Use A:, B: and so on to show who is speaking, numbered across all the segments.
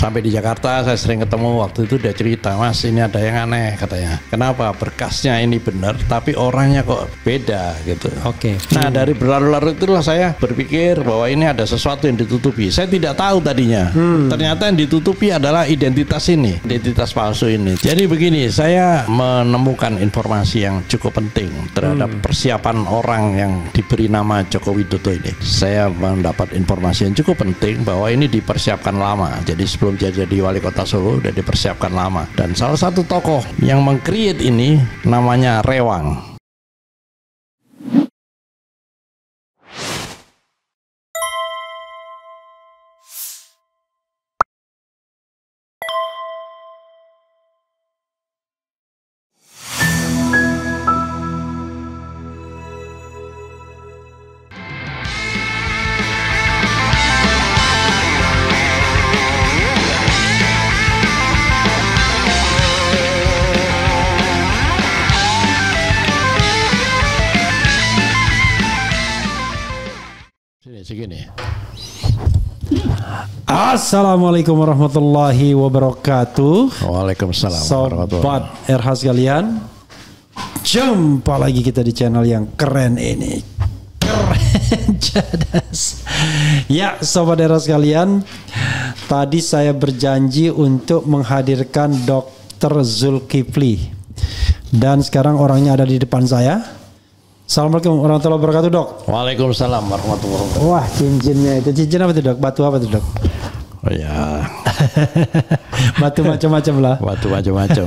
A: Sampai di Jakarta saya sering ketemu, waktu itu dia cerita, Mas ini ada yang aneh katanya. Kenapa? Berkasnya ini benar tapi orangnya kok beda gitu.
B: Oke.
A: Nah dari berlarut-larut itulah saya berpikir bahwa ini ada sesuatu yang ditutupi. Saya tidak tahu tadinya. Ternyata yang ditutupi adalah identitas ini, identitas palsu ini. Jadi begini, saya menemukan informasi yang cukup penting terhadap persiapan orang yang diberi nama Joko Widodo ini. Saya mendapat informasi yang cukup penting bahwa ini dipersiapkan lama. Jadi sebelum dia jadi wali kota Solo sudah dipersiapkan lama. Dan salah satu tokoh yang meng-create ini namanya Rewang. Segini.
B: Assalamualaikum warahmatullahi wabarakatuh.
A: Waalaikumsalam warahmatullahi
B: Sobat RH sekalian, jumpa lagi kita di channel yang keren ini. Keren cerdas. Ya Sobat RH sekalian, tadi saya berjanji untuk menghadirkan Dr. Zulkifli, dan sekarang orangnya ada di depan saya. Assalamualaikum warahmatullahi wabarakatuh, Dok.
A: Waalaikumsalam warahmatullahi wabarakatuh.
B: Wah, cincinnya itu cincin apa tuh, Dok? Batu apa tuh, Dok?
A: Oh ya,
B: batu macam-macam lah.
A: batu macam-macam.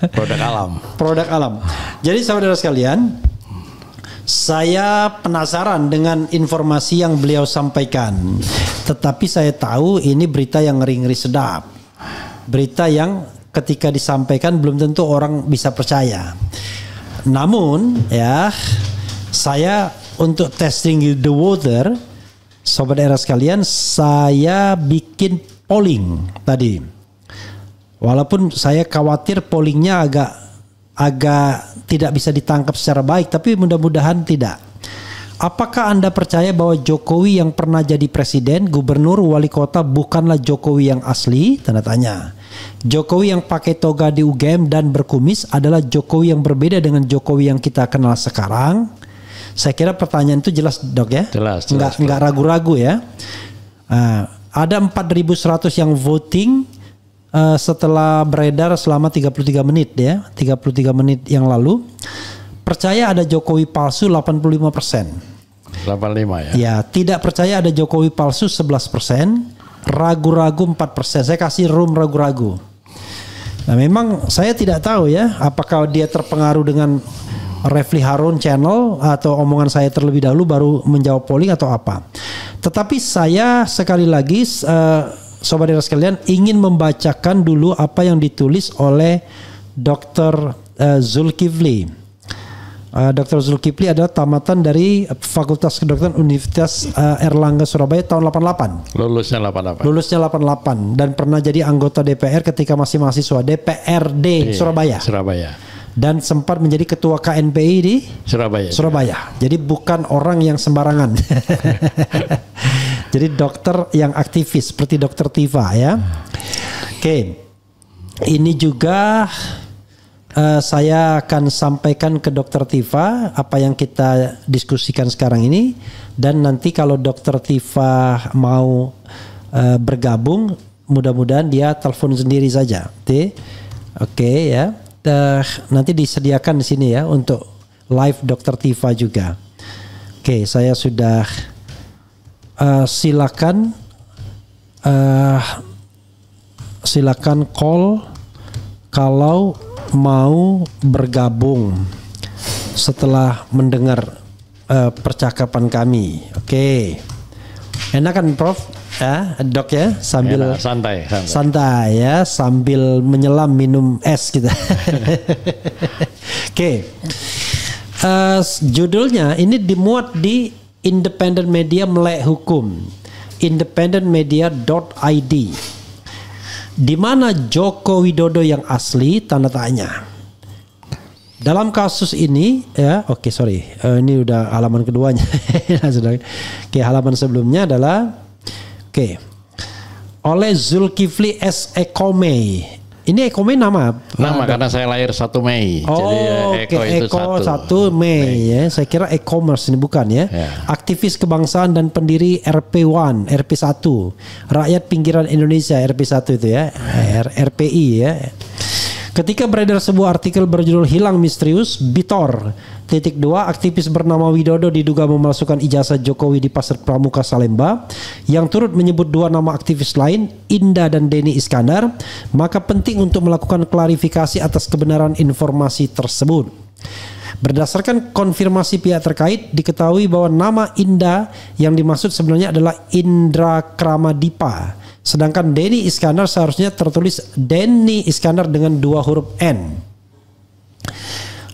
A: Produk alam.
B: Produk alam. Jadi saudara sekalian, saya penasaran dengan informasi yang beliau sampaikan. Tetapi saya tahu ini berita yang ngeri-ngeri sedap. Berita yang ketika disampaikan belum tentu orang bisa percaya. Namun ya, saya untuk testing the water, Sobat Era sekalian, saya bikin polling tadi. Walaupun saya khawatir pollingnya agak tidak bisa ditangkap secara baik, tapi mudah-mudahan tidak. Apakah Anda percaya bahwa Jokowi yang pernah jadi presiden, gubernur, wali kota bukanlah Jokowi yang asli? Tanda tanya. Jokowi yang pakai toga di UGM dan berkumis adalah Jokowi yang berbeda dengan Jokowi yang kita kenal sekarang? Saya kira pertanyaan itu jelas, Dok ya.
A: Jelas.
B: Nggak ragu-ragu ya. Ada 4.100 yang voting setelah beredar selama 33 menit ya. 33 menit yang lalu. Percaya ada Jokowi palsu 85%.
A: 85 ya.
B: Ya, tidak percaya ada Jokowi palsu 11%. Ragu-ragu 4%. Saya kasih room ragu-ragu. Nah, memang saya tidak tahu ya, apakah dia terpengaruh dengan Refli Harun channel atau omongan saya terlebih dahulu baru menjawab polling atau apa. Tetapi saya sekali lagi Sobat Era sekalian ingin membacakan dulu apa yang ditulis oleh Dr. Zulkifli. Dr. Zulkifli adalah tamatan dari Fakultas Kedokteran Universitas Erlangga Surabaya tahun 88.
A: Lulusnya 88.
B: Lulusnya 88 dan pernah jadi anggota DPR ketika masih mahasiswa DPRD Surabaya. Dan sempat menjadi ketua KNPI di Surabaya. Jadi bukan orang yang sembarangan. Jadi dokter yang aktivis seperti Dokter Tifa ya. Oke. Ini juga saya akan sampaikan ke Dokter Tifa apa yang kita diskusikan sekarang ini, dan nanti kalau Dokter Tifa mau bergabung, mudah-mudahan dia telepon sendiri saja. Oke ya. Nanti disediakan di sini ya untuk live Dokter Tifa juga. Oke, saya sudah silakan call kalau mau bergabung setelah mendengar percakapan kami. Oke. Enak kan Prof? Ya, Dok ya, sambil santai ya, sambil menyelam minum es kita. Oke. Judulnya ini dimuat di Independent Media Melek Hukum, independentmedia.id. Di mana Joko Widodo yang asli? Tanda tanya. Dalam kasus ini ya, ini udah halaman keduanya. Halaman sebelumnya adalah oleh Zulkifli S. Ekome. Ini Ekome nama
A: karena saya lahir 1 Mei. Jadi
B: Eko 1 Mei ya. Saya kira e-commerce ini bukan ya. Aktivis kebangsaan dan pendiri RP1, RP1. Rakyat Pinggiran Indonesia RP1 itu ya. RPI ya. Ketika beredar sebuah artikel berjudul Hilang Misterius, Bitor .2 aktivis bernama Widodo diduga memalsukan ijazah Jokowi di Pasar Pramuka Salemba yang turut menyebut 2 nama aktivis lain, Indah dan Denny Iskandar, maka penting untuk melakukan klarifikasi atas kebenaran informasi tersebut. Berdasarkan konfirmasi pihak terkait, diketahui bahwa nama Indah yang dimaksud sebenarnya adalah Indra Kramadipa. Sedangkan Denny Iskandar seharusnya tertulis Denny Iskandar dengan 2 huruf N.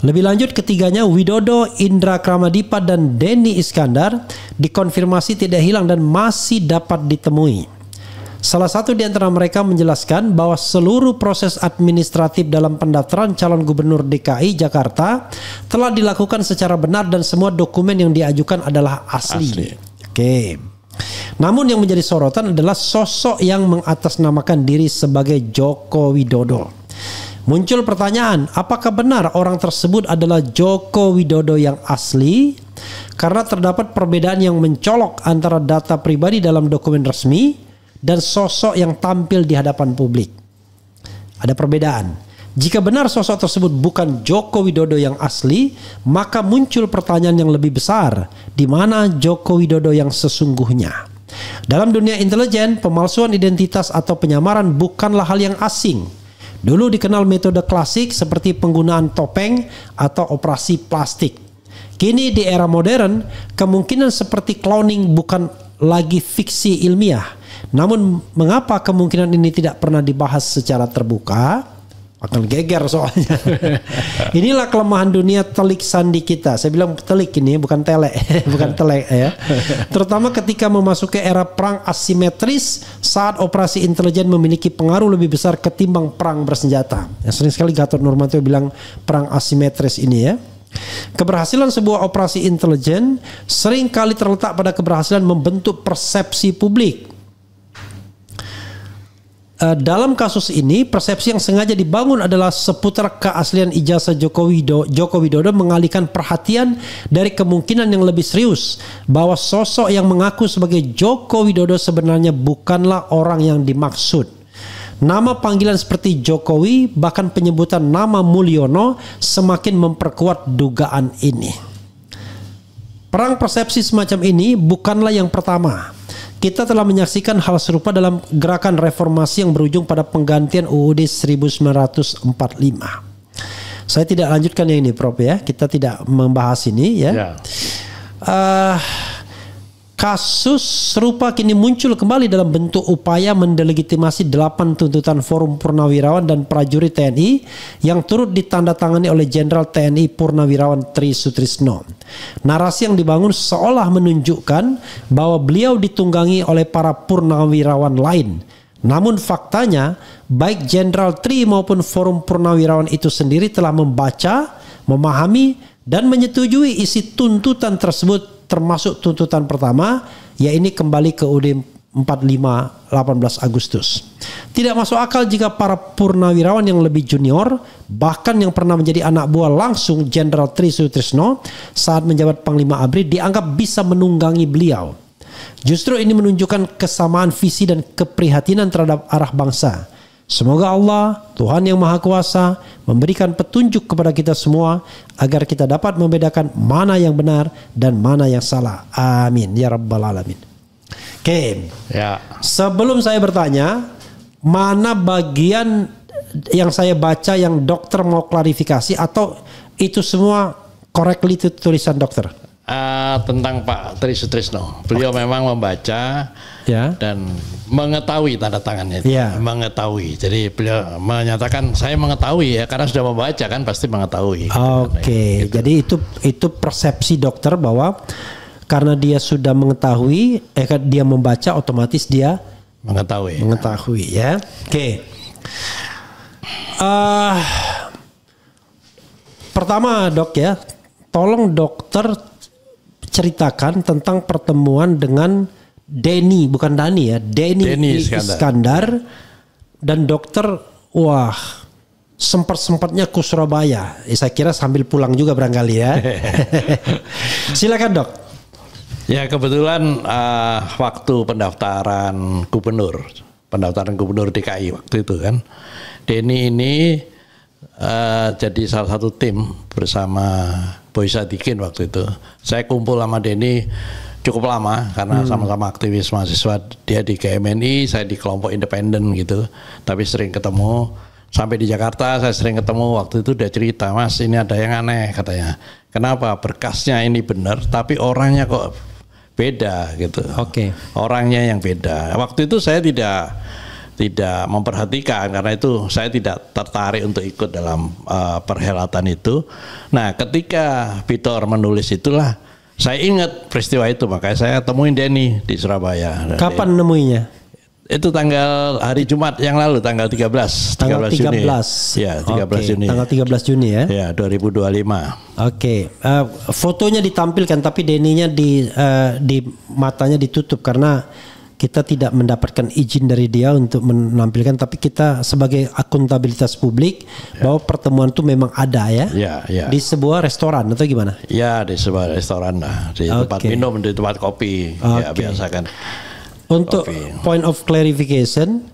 B: Lebih lanjut, ketiganya Widodo, Indra Kramadipa, dan Denny Iskandar dikonfirmasi tidak hilang dan masih dapat ditemui. Salah satu di antara mereka menjelaskan bahwa seluruh proses administratif dalam pendaftaran calon gubernur DKI Jakarta telah dilakukan secara benar dan semua dokumen yang diajukan adalah asli. Oke. Namun yang menjadi sorotan adalah sosok yang mengatasnamakan diri sebagai Joko Widodo. Muncul pertanyaan, apakah benar orang tersebut adalah Joko Widodo yang asli? Karena terdapat perbedaan yang mencolok antara data pribadi dalam dokumen resmi dan sosok yang tampil di hadapan publik. Ada perbedaan. Jika benar sosok tersebut bukan Joko Widodo yang asli, maka muncul pertanyaan yang lebih besar, di mana Joko Widodo yang sesungguhnya? Dalam dunia intelijen, pemalsuan identitas atau penyamaran bukanlah hal yang asing. Dulu dikenal metode klasik seperti penggunaan topeng atau operasi plastik. Kini di era modern, kemungkinan seperti cloning bukan lagi fiksi ilmiah. Namun mengapa kemungkinan ini tidak pernah dibahas secara terbuka? Akan geger soalnya. Inilah kelemahan dunia telik sandi kita. Saya bilang telik ini bukan tele, bukan telek ya. Terutama ketika memasuki era perang asimetris saat operasi intelijen memiliki pengaruh lebih besar ketimbang perang bersenjata. Yang sering sekali Gatot Nurmantio bilang perang asimetris ini ya. Keberhasilan sebuah operasi intelijen sering kali terletak pada keberhasilan membentuk persepsi publik. Dalam kasus ini, persepsi yang sengaja dibangun adalah seputar keaslian ijazah Joko Widodo mengalihkan perhatian dari kemungkinan yang lebih serius bahwa sosok yang mengaku sebagai Joko Widodo sebenarnya bukanlah orang yang dimaksud. Nama panggilan seperti Jokowi, bahkan penyebutan nama Mulyono semakin memperkuat dugaan ini. Perang persepsi semacam ini bukanlah yang pertama. Kita telah menyaksikan hal serupa dalam gerakan reformasi yang berujung pada penggantian UUD 1945. Saya tidak lanjutkan yang ini, Prof ya. Kita tidak membahas ini ya. Kasus serupa kini muncul kembali dalam bentuk upaya mendelegitimasi 8 tuntutan Forum Purnawirawan dan Prajurit TNI yang turut ditandatangani oleh Jenderal TNI Purnawirawan Tri Sutrisno. Narasi yang dibangun seolah menunjukkan bahwa beliau ditunggangi oleh para purnawirawan lain. Namun faktanya baik Jenderal Tri maupun Forum Purnawirawan itu sendiri telah membaca, memahami dan menyetujui isi tuntutan tersebut, termasuk tuntutan pertama, yaitu kembali ke UUD 45 18 Agustus. Tidak masuk akal jika para purnawirawan yang lebih junior, bahkan yang pernah menjadi anak buah langsung Jenderal Tri Sutrisno saat menjabat Panglima ABRI, dianggap bisa menunggangi beliau. Justru ini menunjukkan kesamaan visi dan keprihatinan terhadap arah bangsa. Semoga Allah, Tuhan yang Maha Kuasa, memberikan petunjuk kepada kita semua agar kita dapat membedakan mana yang benar dan mana yang salah. Amin ya rabbal alamin. Oke. Ya. Sebelum saya bertanya, mana bagian yang saya baca yang dokter mau klarifikasi atau itu semua correctly itu tulisan dokter?
A: Tentang Pak Tri Sutrisno. Beliau memang membaca dan mengetahui tanda tangannya. Mengetahui. Jadi beliau menyatakan saya mengetahui ya, karena sudah membaca kan pasti mengetahui.
B: Gitu. Jadi itu persepsi dokter bahwa karena dia sudah mengetahui, dia membaca otomatis dia mengetahui ya. Pertama dok ya, tolong dokter ceritakan tentang pertemuan dengan Denny, bukan Dani ya, Denny Iskandar. Dan dokter, wah, sempat-sempatnya ke Surabaya. Saya kira sambil pulang juga barangkali ya. Silakan dok.
A: Ya kebetulan waktu pendaftaran gubernur DKI waktu itu kan, Denny ini jadi salah satu tim bersama Boy Sadikin waktu itu. Saya kumpul sama Denny cukup lama karena sama-sama aktivis mahasiswa, dia di KMNI, saya di kelompok independen gitu, tapi sering ketemu. Sampai di Jakarta saya sering ketemu, waktu itu dia cerita, Mas ini ada yang aneh katanya, kenapa berkasnya ini benar tapi orangnya kok beda gitu. Orangnya yang beda. Waktu itu saya tidak memperhatikan karena itu saya tidak tertarik untuk ikut dalam perhelatan itu. Nah ketika Vitor menulis itulah saya ingat peristiwa itu, makanya saya temuin Denny di Surabaya.
B: Kapan nemuinya?
A: Itu hari Jumat yang lalu, tanggal 13 Juni. Ya, 13 Juni.
B: Tanggal 13 Juni ya.
A: Ya, 2025.
B: Fotonya ditampilkan tapi Denny-nya di matanya ditutup karena kita tidak mendapatkan izin dari dia untuk menampilkan, tapi kita sebagai akuntabilitas publik bahwa pertemuan itu memang ada ya. Di sebuah restoran atau gimana? Ya,
A: di sebuah restoran lah, di tempat minum, di tempat kopi. Ya biasa kan.
B: Untuk point of clarification,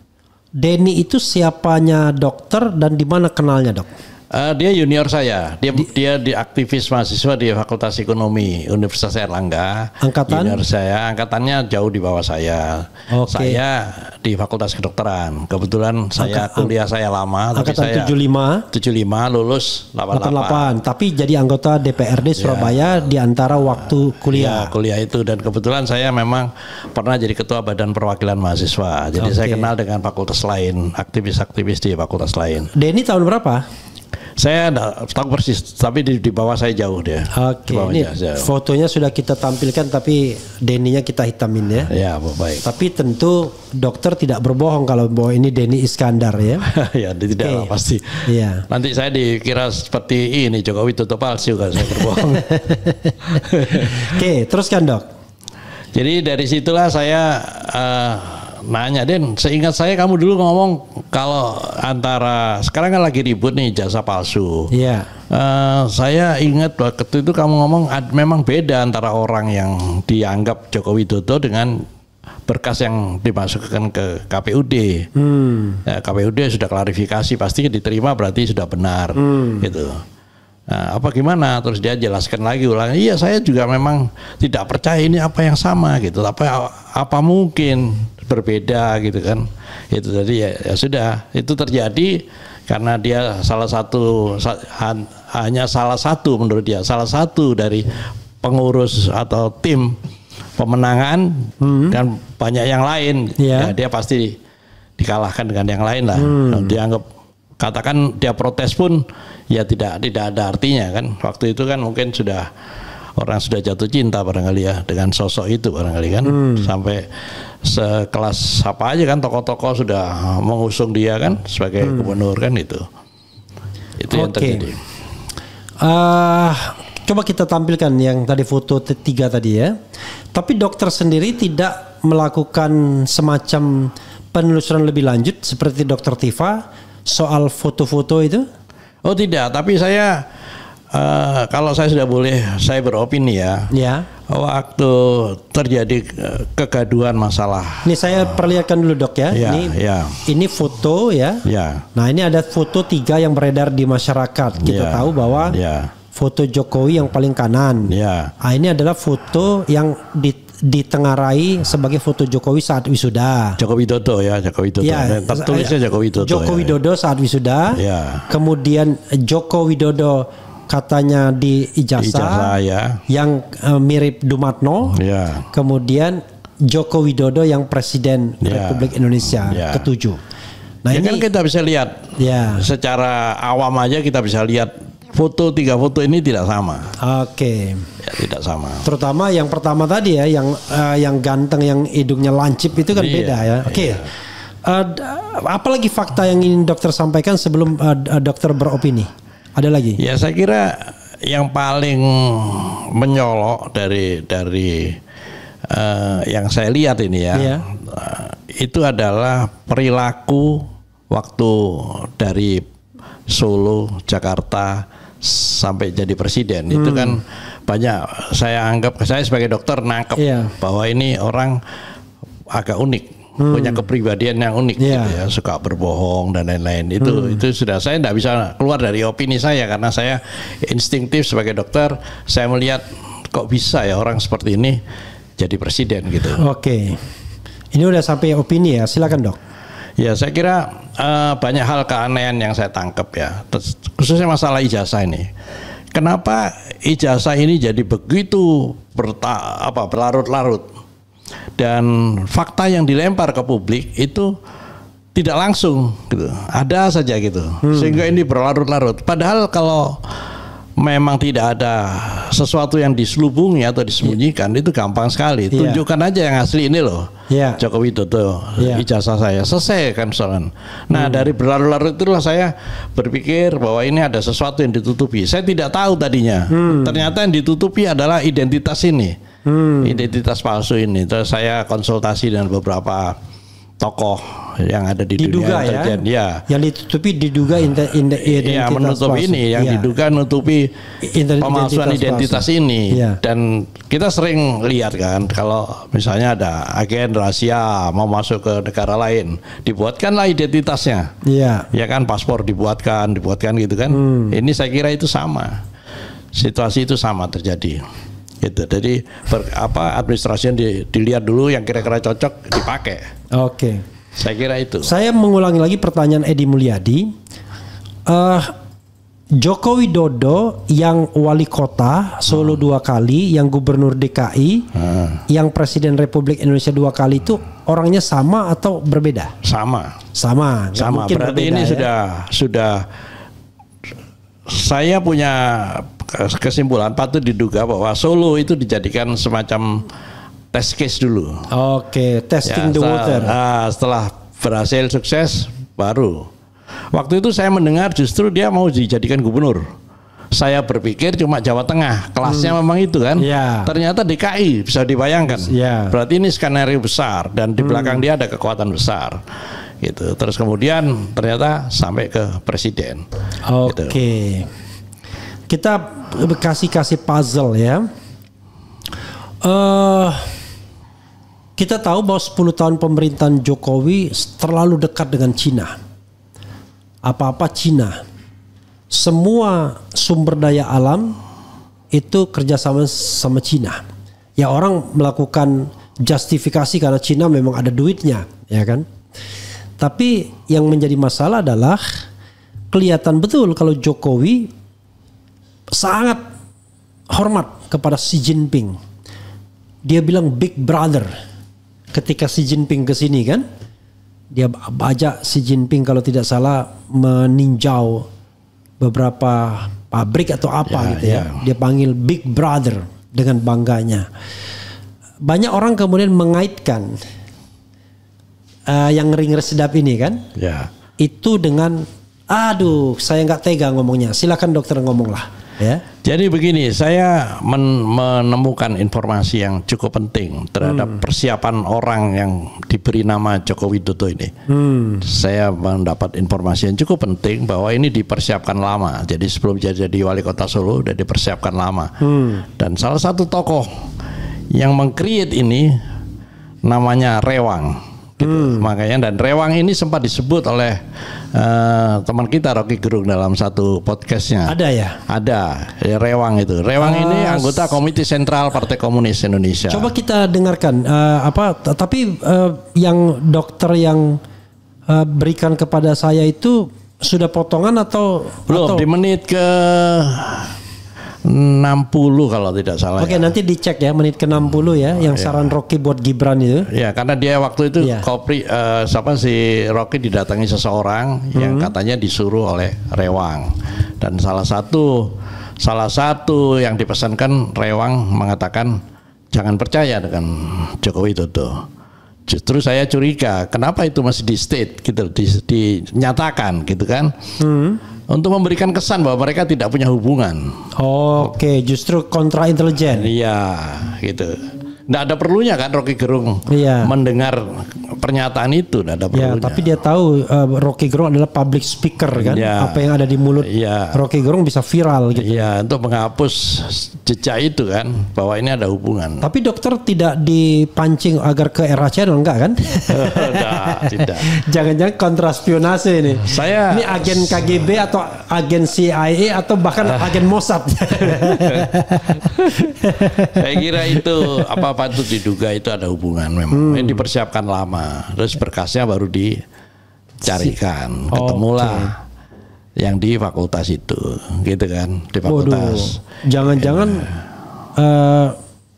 B: Denny itu siapanya dokter dan di mana kenalnya dok?
A: Dia junior saya, dia di aktivis mahasiswa di Fakultas Ekonomi Universitas Airlangga.
B: Angkatan?
A: Junior saya, angkatannya jauh di bawah saya. Saya di Fakultas Kedokteran. Kebetulan kuliah saya lama.
B: Angkatan
A: tapi saya 75 lulus 88.
B: Tapi jadi anggota DPRD Surabaya di antara waktu kuliah.
A: Ya, kuliah itu, dan kebetulan saya memang pernah jadi ketua Badan Perwakilan Mahasiswa. Jadi saya kenal dengan fakultas lain, aktivis-aktivis di fakultas lain.
B: Denny tahun berapa?
A: Saya tahu persis, tapi di bawah saya jauh dia.
B: Ini fotonya sudah kita tampilkan, tapi Denny-nya kita hitamin ya.
A: Ya, baik.
B: Tapi tentu dokter tidak berbohong kalau bahwa ini Denny Iskandar ya.
A: Ya, tidak lah pasti.
B: Iya.
A: Nanti saya dikira seperti ini Jokowi tutup palsu kalau saya berbohong.
B: Teruskan dok.
A: Jadi dari situlah saya nanya, Den, seingat saya kamu dulu ngomong kalau antara, sekarang kan lagi ribut nih jasa palsu.
B: Iya.
A: Saya ingat waktu itu kamu ngomong memang beda antara orang yang dianggap Joko Widodo dengan berkas yang dimasukkan ke KPUD. KPUD sudah klarifikasi, pasti diterima berarti sudah benar gitu. Nah, apa gimana? Terus dia jelaskan lagi ulang. Iya, saya juga memang tidak percaya ini apa yang sama gitu. Apa mungkin berbeda gitu kan? Itu tadi ya sudah, itu terjadi karena dia hanya salah satu menurut dia, salah satu dari pengurus atau tim pemenangan dan banyak yang lain. Ya, dia pasti dikalahkan dengan yang lain lah. Dianggap, katakan dia protes pun ya tidak ada artinya kan. Waktu itu kan mungkin orang sudah jatuh cinta barangkali ya dengan sosok itu barangkali kan. Sampai sekelas apa aja kan, tokoh-tokoh sudah mengusung dia kan sebagai gubernur kan itu. Itu yang terjadi.
B: Coba kita tampilkan yang tadi foto tiga tadi ya. Tapi dokter sendiri tidak melakukan semacam penelusuran lebih lanjut seperti dokter Tifa soal foto-foto itu?
A: Oh tidak, tapi saya kalau saya sudah boleh saya beropini ya. Waktu terjadi kegaduhan masalah.
B: Ini saya perlihatkan dulu dok ya. Ini foto ya. Nah ini ada foto tiga yang beredar di masyarakat. Kita tahu bahwa foto Jokowi yang paling kanan. Nah, ini adalah foto yang ditengarai sebagai foto Jokowi saat wisuda.
A: Joko Widodo ya, Joko Widodo. Tertulisnya Joko Widodo.
B: Joko Widodo saat wisuda. Kemudian Joko Widodo katanya di ijazah yang mirip Dumatno. Kemudian Joko Widodo yang Presiden Republik Indonesia ke-7. Nah
A: ini kan kita bisa lihat. Secara awam aja kita bisa lihat tiga foto ini tidak sama. Ya, tidak sama.
B: Terutama yang pertama tadi ya, yang ganteng, yang hidungnya lancip itu kan beda ya. Apalagi fakta yang ingin dokter sampaikan sebelum dokter beropini? Ada lagi?
A: Ya saya kira yang paling menyolok dari yang saya lihat ini ya, itu adalah perilaku waktu dari Solo, Jakarta sampai jadi presiden. Itu kan banyak, saya anggap, saya sebagai dokter nangkep bahwa ini orang agak unik. Punya kepribadian yang unik gitu ya, suka berbohong dan lain-lain. Itu sudah, saya tidak bisa keluar dari opini saya karena saya instinktif sebagai dokter, saya melihat kok bisa ya orang seperti ini jadi presiden gitu.
B: Oke. Ini udah sampai opini ya, silakan dok.
A: Ya saya kira banyak hal keanehan yang saya tangkap ya, khususnya masalah ijazah ini. Kenapa ijazah ini jadi begitu berlarut-larut? Dan fakta yang dilempar ke publik itu tidak langsung gitu, ada saja gitu, sehingga ini berlarut-larut. Padahal kalau memang tidak ada sesuatu yang diselubungi atau disembunyikan, itu gampang sekali. Tunjukkan aja yang asli ini loh, Joko Widodo, ijazah saya, selesai kan soalan. Nah dari berlarut-larut itulah saya berpikir bahwa ini ada sesuatu yang ditutupi. Saya tidak tahu tadinya, ternyata yang ditutupi adalah identitas ini. Identitas palsu ini. Terus saya konsultasi dengan beberapa tokoh yang ada di dunia intelijen.
B: Yang ditutupi diduga identitas
A: menutupi palsu. Yang diduga menutupi pemalsuan identitas ini. Dan kita sering lihat kan, kalau misalnya ada agen rahasia mau masuk ke negara lain, dibuatkanlah identitasnya. Ya kan, paspor dibuatkan gitu kan. Ini saya kira itu sama. Situasi itu sama terjadi. Gitu. Jadi administrasi dilihat dulu yang kira-kira cocok dipakai.
B: Oke.
A: Saya kira itu.
B: Saya mengulangi lagi pertanyaan Edi Mulyadi. Joko Widodo yang wali kota Solo 2 kali, yang gubernur DKI, yang presiden Republik Indonesia 2 kali, itu orangnya sama atau berbeda?
A: Sama.
B: Berarti
A: ini sudah saya punya kesimpulan, patut diduga bahwa Solo itu dijadikan semacam test case dulu.
B: Oke, testing the water.
A: Setelah berhasil sukses, baru. Waktu itu saya mendengar justru dia mau dijadikan gubernur. Saya berpikir cuma Jawa Tengah, kelasnya memang itu kan. Ternyata DKI, bisa dibayangkan. Berarti ini skenario besar dan di belakang dia ada kekuatan besar. Gitu. Terus kemudian ternyata sampai ke presiden.
B: Oke. Gitu. Kita kasih puzzle ya. Kita tahu bahwa 10 tahun pemerintahan Jokowi terlalu dekat dengan Cina. Apa-apa Cina. Semua sumber daya alam itu kerjasama sama Cina. Ya orang melakukan justifikasi karena Cina memang ada duitnya, ya kan? Tapi yang menjadi masalah adalah kelihatan betul kalau Jokowi sangat hormat kepada Xi Jinping. Dia bilang big brother ketika Xi Jinping ke sini kan. Dia ajak Xi Jinping kalau tidak salah meninjau beberapa pabrik atau apa gitu ya. Dia panggil big brother dengan bangganya. Banyak orang kemudian mengaitkan yang ngeri-ngeri sedap ini kan, itu dengan, aduh saya nggak tega ngomongnya. Silakan dokter ngomonglah. Ya.
A: Jadi begini, saya menemukan informasi yang cukup penting terhadap persiapan orang yang diberi nama Joko Widodo ini. Saya mendapat informasi yang cukup penting bahwa ini dipersiapkan lama. Jadi sebelum jadi wali kota Solo sudah dipersiapkan lama. Dan salah satu tokoh yang meng-create ini namanya Rewang. Gitu. Makanya, dan Rewang ini sempat disebut oleh teman kita Rocky Gerung dalam satu podcastnya.
B: Ada ya?
A: Ada, Rewang itu. Rewang ini anggota Komite Sentral Partai Komunis Indonesia.
B: Coba kita dengarkan tapi yang dokter yang berikan kepada saya itu sudah potongan atau
A: belum? Di menit ke 60 kalau tidak salah.
B: Oke, nanti dicek ya menit ke 60 ya, yang saran Rocky buat Gibran itu.
A: Ya, karena dia waktu itu si Rocky didatangi seseorang yang katanya disuruh oleh Rewang. Dan salah satu yang dipesankan Rewang mengatakan jangan percaya dengan Joko Widodo. Justru saya curiga kenapa itu masih di state gitu, dinyatakan gitu kan. Untuk memberikan kesan bahwa mereka tidak punya hubungan.
B: Oke, justru kontra intelijen.
A: Iya, gitu. Nggak ada perlunya kan Rocky Gerung mendengar pernyataan itu, nggak ada perlunya.
B: Ya, tapi dia tahu Rocky Gerung adalah public speaker kan, apa yang ada di mulut Rocky Gerung bisa viral gitu.
A: Iya, untuk menghapus jejak itu kan, bahwa ini ada hubungan.
B: Tapi dokter tidak dipancing agar ke era channel enggak kan?
A: Tidak.
B: Jangan-jangan kontraspionase ini. Ini agen KGB atau agen CIA atau bahkan agen Mossad.
A: Saya kira itu patut diduga itu ada hubungan memang. Ini dipersiapkan lama, terus berkasnya baru dicarikan, ketemulah yang di fakultas itu, gitu kan, di fakultas.
B: Jangan-jangan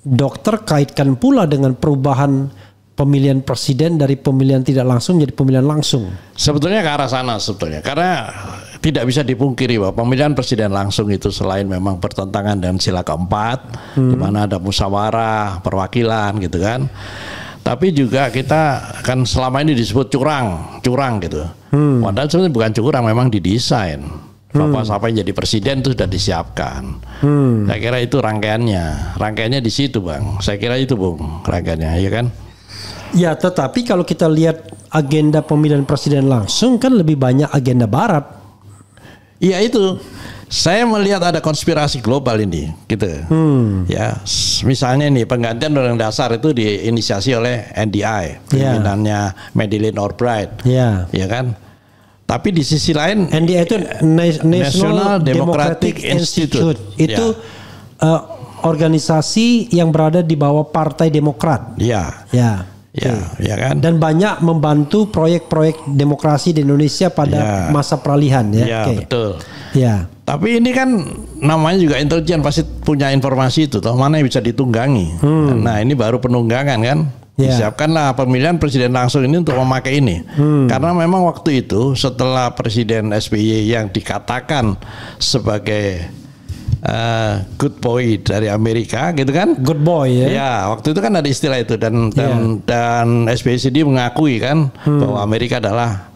B: dokter kaitkan pula dengan perubahan pemilihan presiden dari pemilihan tidak langsung menjadi pemilihan langsung.
A: Sebetulnya ke arah sana sebetulnya, karena tidak bisa dipungkiri bahwa pemilihan presiden langsung itu selain memang bertentangan dengan sila keempat, di mana ada musyawarah, perwakilan gitu kan. Tapi juga kita kan selama ini disebut curang gitu. Padahal sebenarnya bukan curang, memang didesain. Siapa yang jadi presiden itu sudah disiapkan. Saya kira itu rangkaiannya di situ Bang. Saya kira itu Bung rangkaiannya, ya kan?
B: Ya, tetapi kalau kita lihat agenda pemilihan presiden langsung kan lebih banyak agenda barat.
A: Iya itu, saya melihat ada konspirasi global ini, gitu. Ya, misalnya nih penggantian Undang-Undang Dasar itu diinisiasi oleh NDI, pimpinannya Madeleine Albright, ya kan. Tapi di sisi lain,
B: NDI itu National Democratic Institute. Itu organisasi yang berada di bawah Partai Demokrat.
A: Ya kan.
B: Dan banyak membantu proyek-proyek demokrasi di Indonesia pada masa peralihan
A: betul. Tapi ini kan namanya juga intelijen, pasti punya informasi itu toh, mana yang bisa ditunggangi. Nah, ini baru penunggangan kan. Disiapkanlah pemilihan presiden langsung ini untuk memakai ini. Karena memang waktu itu setelah Presiden SBY yang dikatakan sebagai good boy dari Amerika gitu kan,
B: good boy
A: ya waktu itu kan ada istilah itu, dan SBY sendiri mengakui kan bahwa Amerika adalah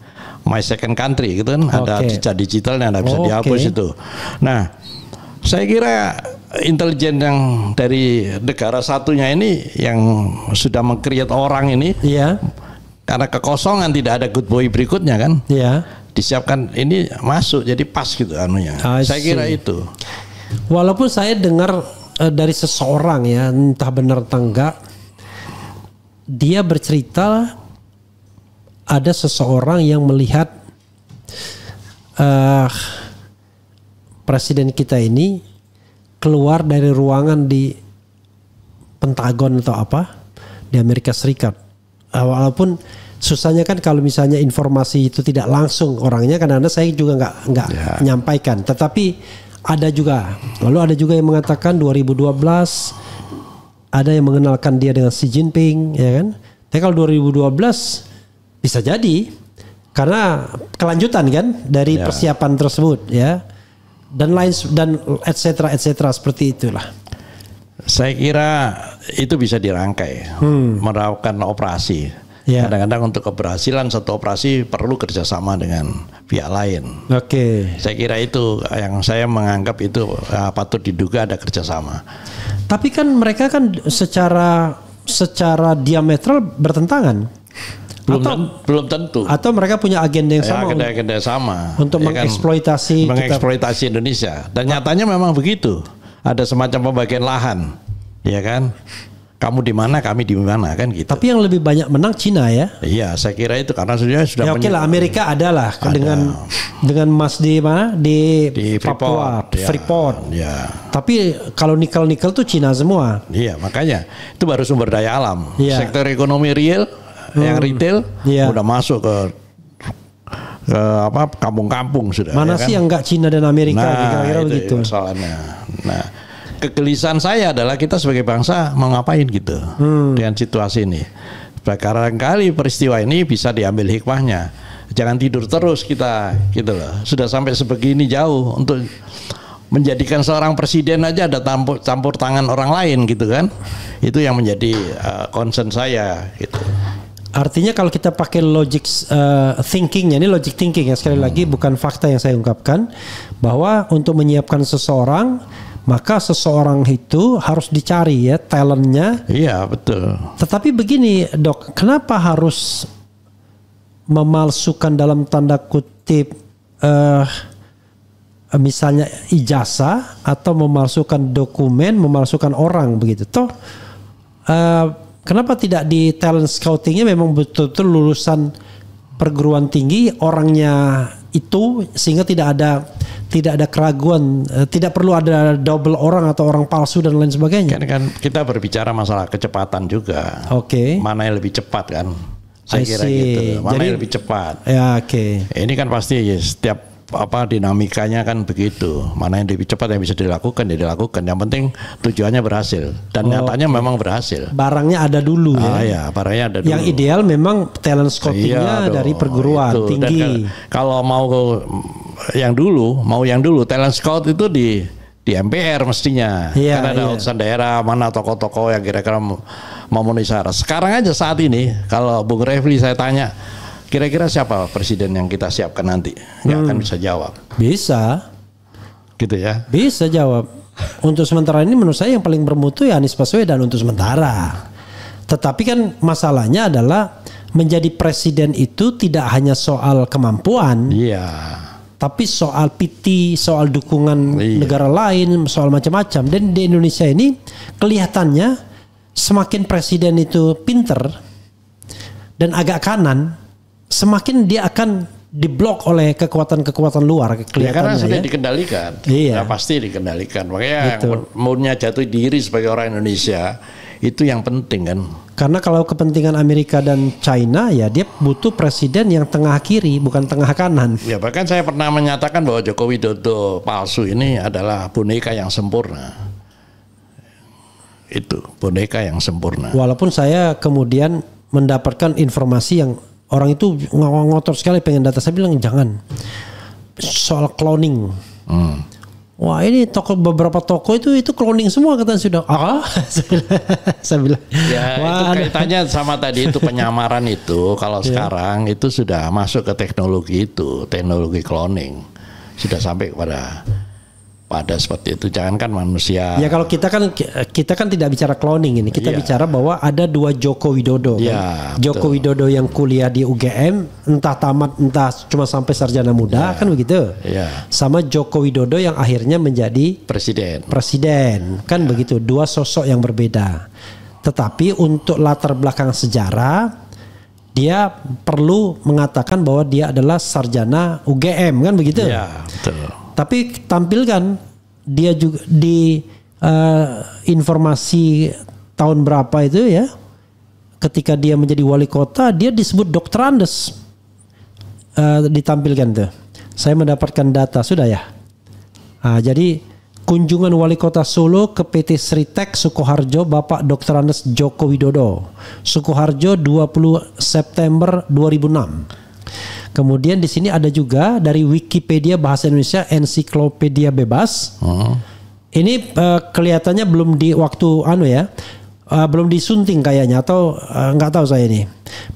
A: my second country gitu kan, ada jejak digitalnya, nggak bisa dihapus itu. Nah, saya kira intelijen yang dari negara satunya ini yang sudah meng-create orang ini, karena kekosongan tidak ada good boy berikutnya kan, disiapkan ini masuk jadi pas gitu anunya. Saya kira itu.
B: Walaupun saya dengar dari seseorang ya, entah benar atau enggak, dia bercerita ada seseorang yang melihat presiden kita ini keluar dari ruangan di Pentagon atau apa di Amerika Serikat. Walaupun susahnya kan kalau misalnya informasi itu tidak langsung orangnya, kadang-kadang saya juga nggak menyampaikan. Tetapi ada juga, lalu ada juga yang mengatakan 2012 ada yang mengenalkan dia dengan Xi Jinping, ya kan? Tapi kalau 2012 bisa jadi karena kelanjutan kan dari persiapan tersebut, ya, dan lain dan etc seperti itulah.
A: Saya kira itu bisa dirangkai, melakukan operasi. Kadang-kadang untuk keberhasilan satu operasi perlu kerjasama dengan pihak lain. Saya kira itu yang saya menganggap itu patut diduga ada kerjasama.
B: Tapi kan mereka kan secara diametral bertentangan.
A: Belum tentu.
B: Atau mereka punya agenda yang sama.
A: Agenda yang sama
B: untuk mengeksploitasi
A: Indonesia. Dan nyatanya memang begitu. Ada semacam pembagian lahan, ya kan? Kamu di mana, kami di mana kan gitu.
B: Tapi yang lebih banyak menang Cina ya?
A: Iya, saya kira itu karena sudah
B: ya, oke lah, Amerika adalah dengan emas di mana di Papua, Freeport.
A: Ya.
B: Tapi kalau nikel tuh Cina semua.
A: Iya, makanya itu baru sumber daya alam. Sektor ekonomi real, yang retail udah masuk ke kampung-kampung sudah.
B: Mana sih yang enggak Cina dan Amerika? Kira-kira begitu.
A: Masalahnya. Nah, kegelisahan saya adalah kita sebagai bangsa mau ngapain gitu dengan situasi ini. Barangkali peristiwa ini bisa diambil hikmahnya. Jangan tidur terus kita gitu loh. Sudah sampai sebegini jauh untuk menjadikan seorang presiden aja ada campur tangan orang lain gitu kan. Itu yang menjadi concern saya gitu.
B: Artinya kalau kita pakai logic thinkingnya, ini logic thinking ya, sekali lagi bukan fakta yang saya ungkapkan, bahwa untuk menyiapkan seseorang maka seseorang itu harus dicari ya talentnya.
A: Iya, betul.
B: Tetapi begini Dok, kenapa harus memalsukan dalam tanda kutip misalnya ijazah atau memalsukan dokumen, memalsukan orang begitu? Toh kenapa tidak di talent scoutingnya memang betul-betul lulusan perguruan tinggi orangnya itu, sehingga tidak ada keraguan, tidak perlu ada double orang atau orang palsu dan lain sebagainya.
A: Kan kita berbicara masalah kecepatan juga.
B: Oke.
A: Mana yang lebih cepat kan? Saya kira gitu. Mana yang lebih cepat?
B: Ya, oke.
A: Ini kan pasti ya, setiap dinamikanya kan begitu. Mana yang lebih cepat yang bisa dilakukan ya dilakukan. Yang penting tujuannya berhasil dan nyatanya memang berhasil.
B: Barangnya ada dulu
A: ya. Barangnya ada dulu.
B: Yang ideal memang talent scoutingnya dari perguruan tinggi.
A: Kalau mau yang dulu talent scout itu di MPR mestinya. Kan ada utusan daerah, mana tokoh-tokoh yang kira-kira memenuhi syarat. Sekarang aja saat ini kalau Bung Refli saya tanya, kira-kira siapa presiden yang kita siapkan nanti? Nggak akan bisa jawab.
B: Bisa.
A: Gitu ya?
B: Bisa jawab. Untuk sementara ini menurut saya yang paling bermutu ya Anies Baswedan untuk sementara. Tetapi kan masalahnya adalah menjadi presiden itu tidak hanya soal kemampuan.
A: Iya.
B: Tapi soal PT, soal dukungan negara lain, soal macam-macam. Dan di Indonesia ini kelihatannya semakin presiden itu pinter dan agak kanan, semakin dia akan diblok oleh kekuatan-kekuatan luar.
A: Ya, karena sudah dikendalikan.
B: Iya.
A: Nah, pasti dikendalikan. Makanya maunya jatuh diri sebagai orang Indonesia itu yang penting kan.
B: Karena kalau kepentingan Amerika dan China ya dia butuh presiden yang tengah kiri bukan tengah kanan.
A: Ya bahkan saya pernah menyatakan bahwa Joko Widodo palsu ini adalah boneka yang sempurna. Itu boneka yang sempurna.
B: Walaupun saya kemudian mendapatkan informasi yang orang itu ngotot sekali pengen data, saya bilang jangan. Soal cloning. Wah ini beberapa toko itu cloning semua katanya sudah. Saya bilang.
A: Ya itu kaitannya sama tadi itu penyamaran itu. Kalau sekarang itu sudah masuk ke teknologi cloning. Sudah sampai pada seperti itu, jangankan manusia. Ya
B: kalau kita kan tidak bicara cloning ini, kita bicara bahwa ada dua Joko Widodo.
A: Ya,
B: kan? Joko Widodo yang kuliah di UGM, entah tamat, entah cuma sampai sarjana muda, kan begitu.
A: Ya.
B: Sama Joko Widodo yang akhirnya menjadi presiden, kan begitu. Dua sosok yang berbeda. Tetapi untuk latar belakang sejarah, dia perlu mengatakan bahwa dia adalah sarjana UGM, kan begitu.
A: Ya, betul.
B: Tapi tampilkan dia juga di informasi tahun berapa itu ya, ketika dia menjadi wali kota dia disebut Dr. Andes, ditampilkan tuh. Saya mendapatkan data sudah ya. Jadi kunjungan wali kota Solo ke PT Sritek Sukoharjo Bapak Dr. Andes Joko Widodo, Sukoharjo 20 September 2006. Kemudian di sini ada juga dari Wikipedia Bahasa Indonesia Ensiklopedia Bebas. Ini kelihatannya belum di waktu belum disunting kayaknya atau nggak tahu saya ini.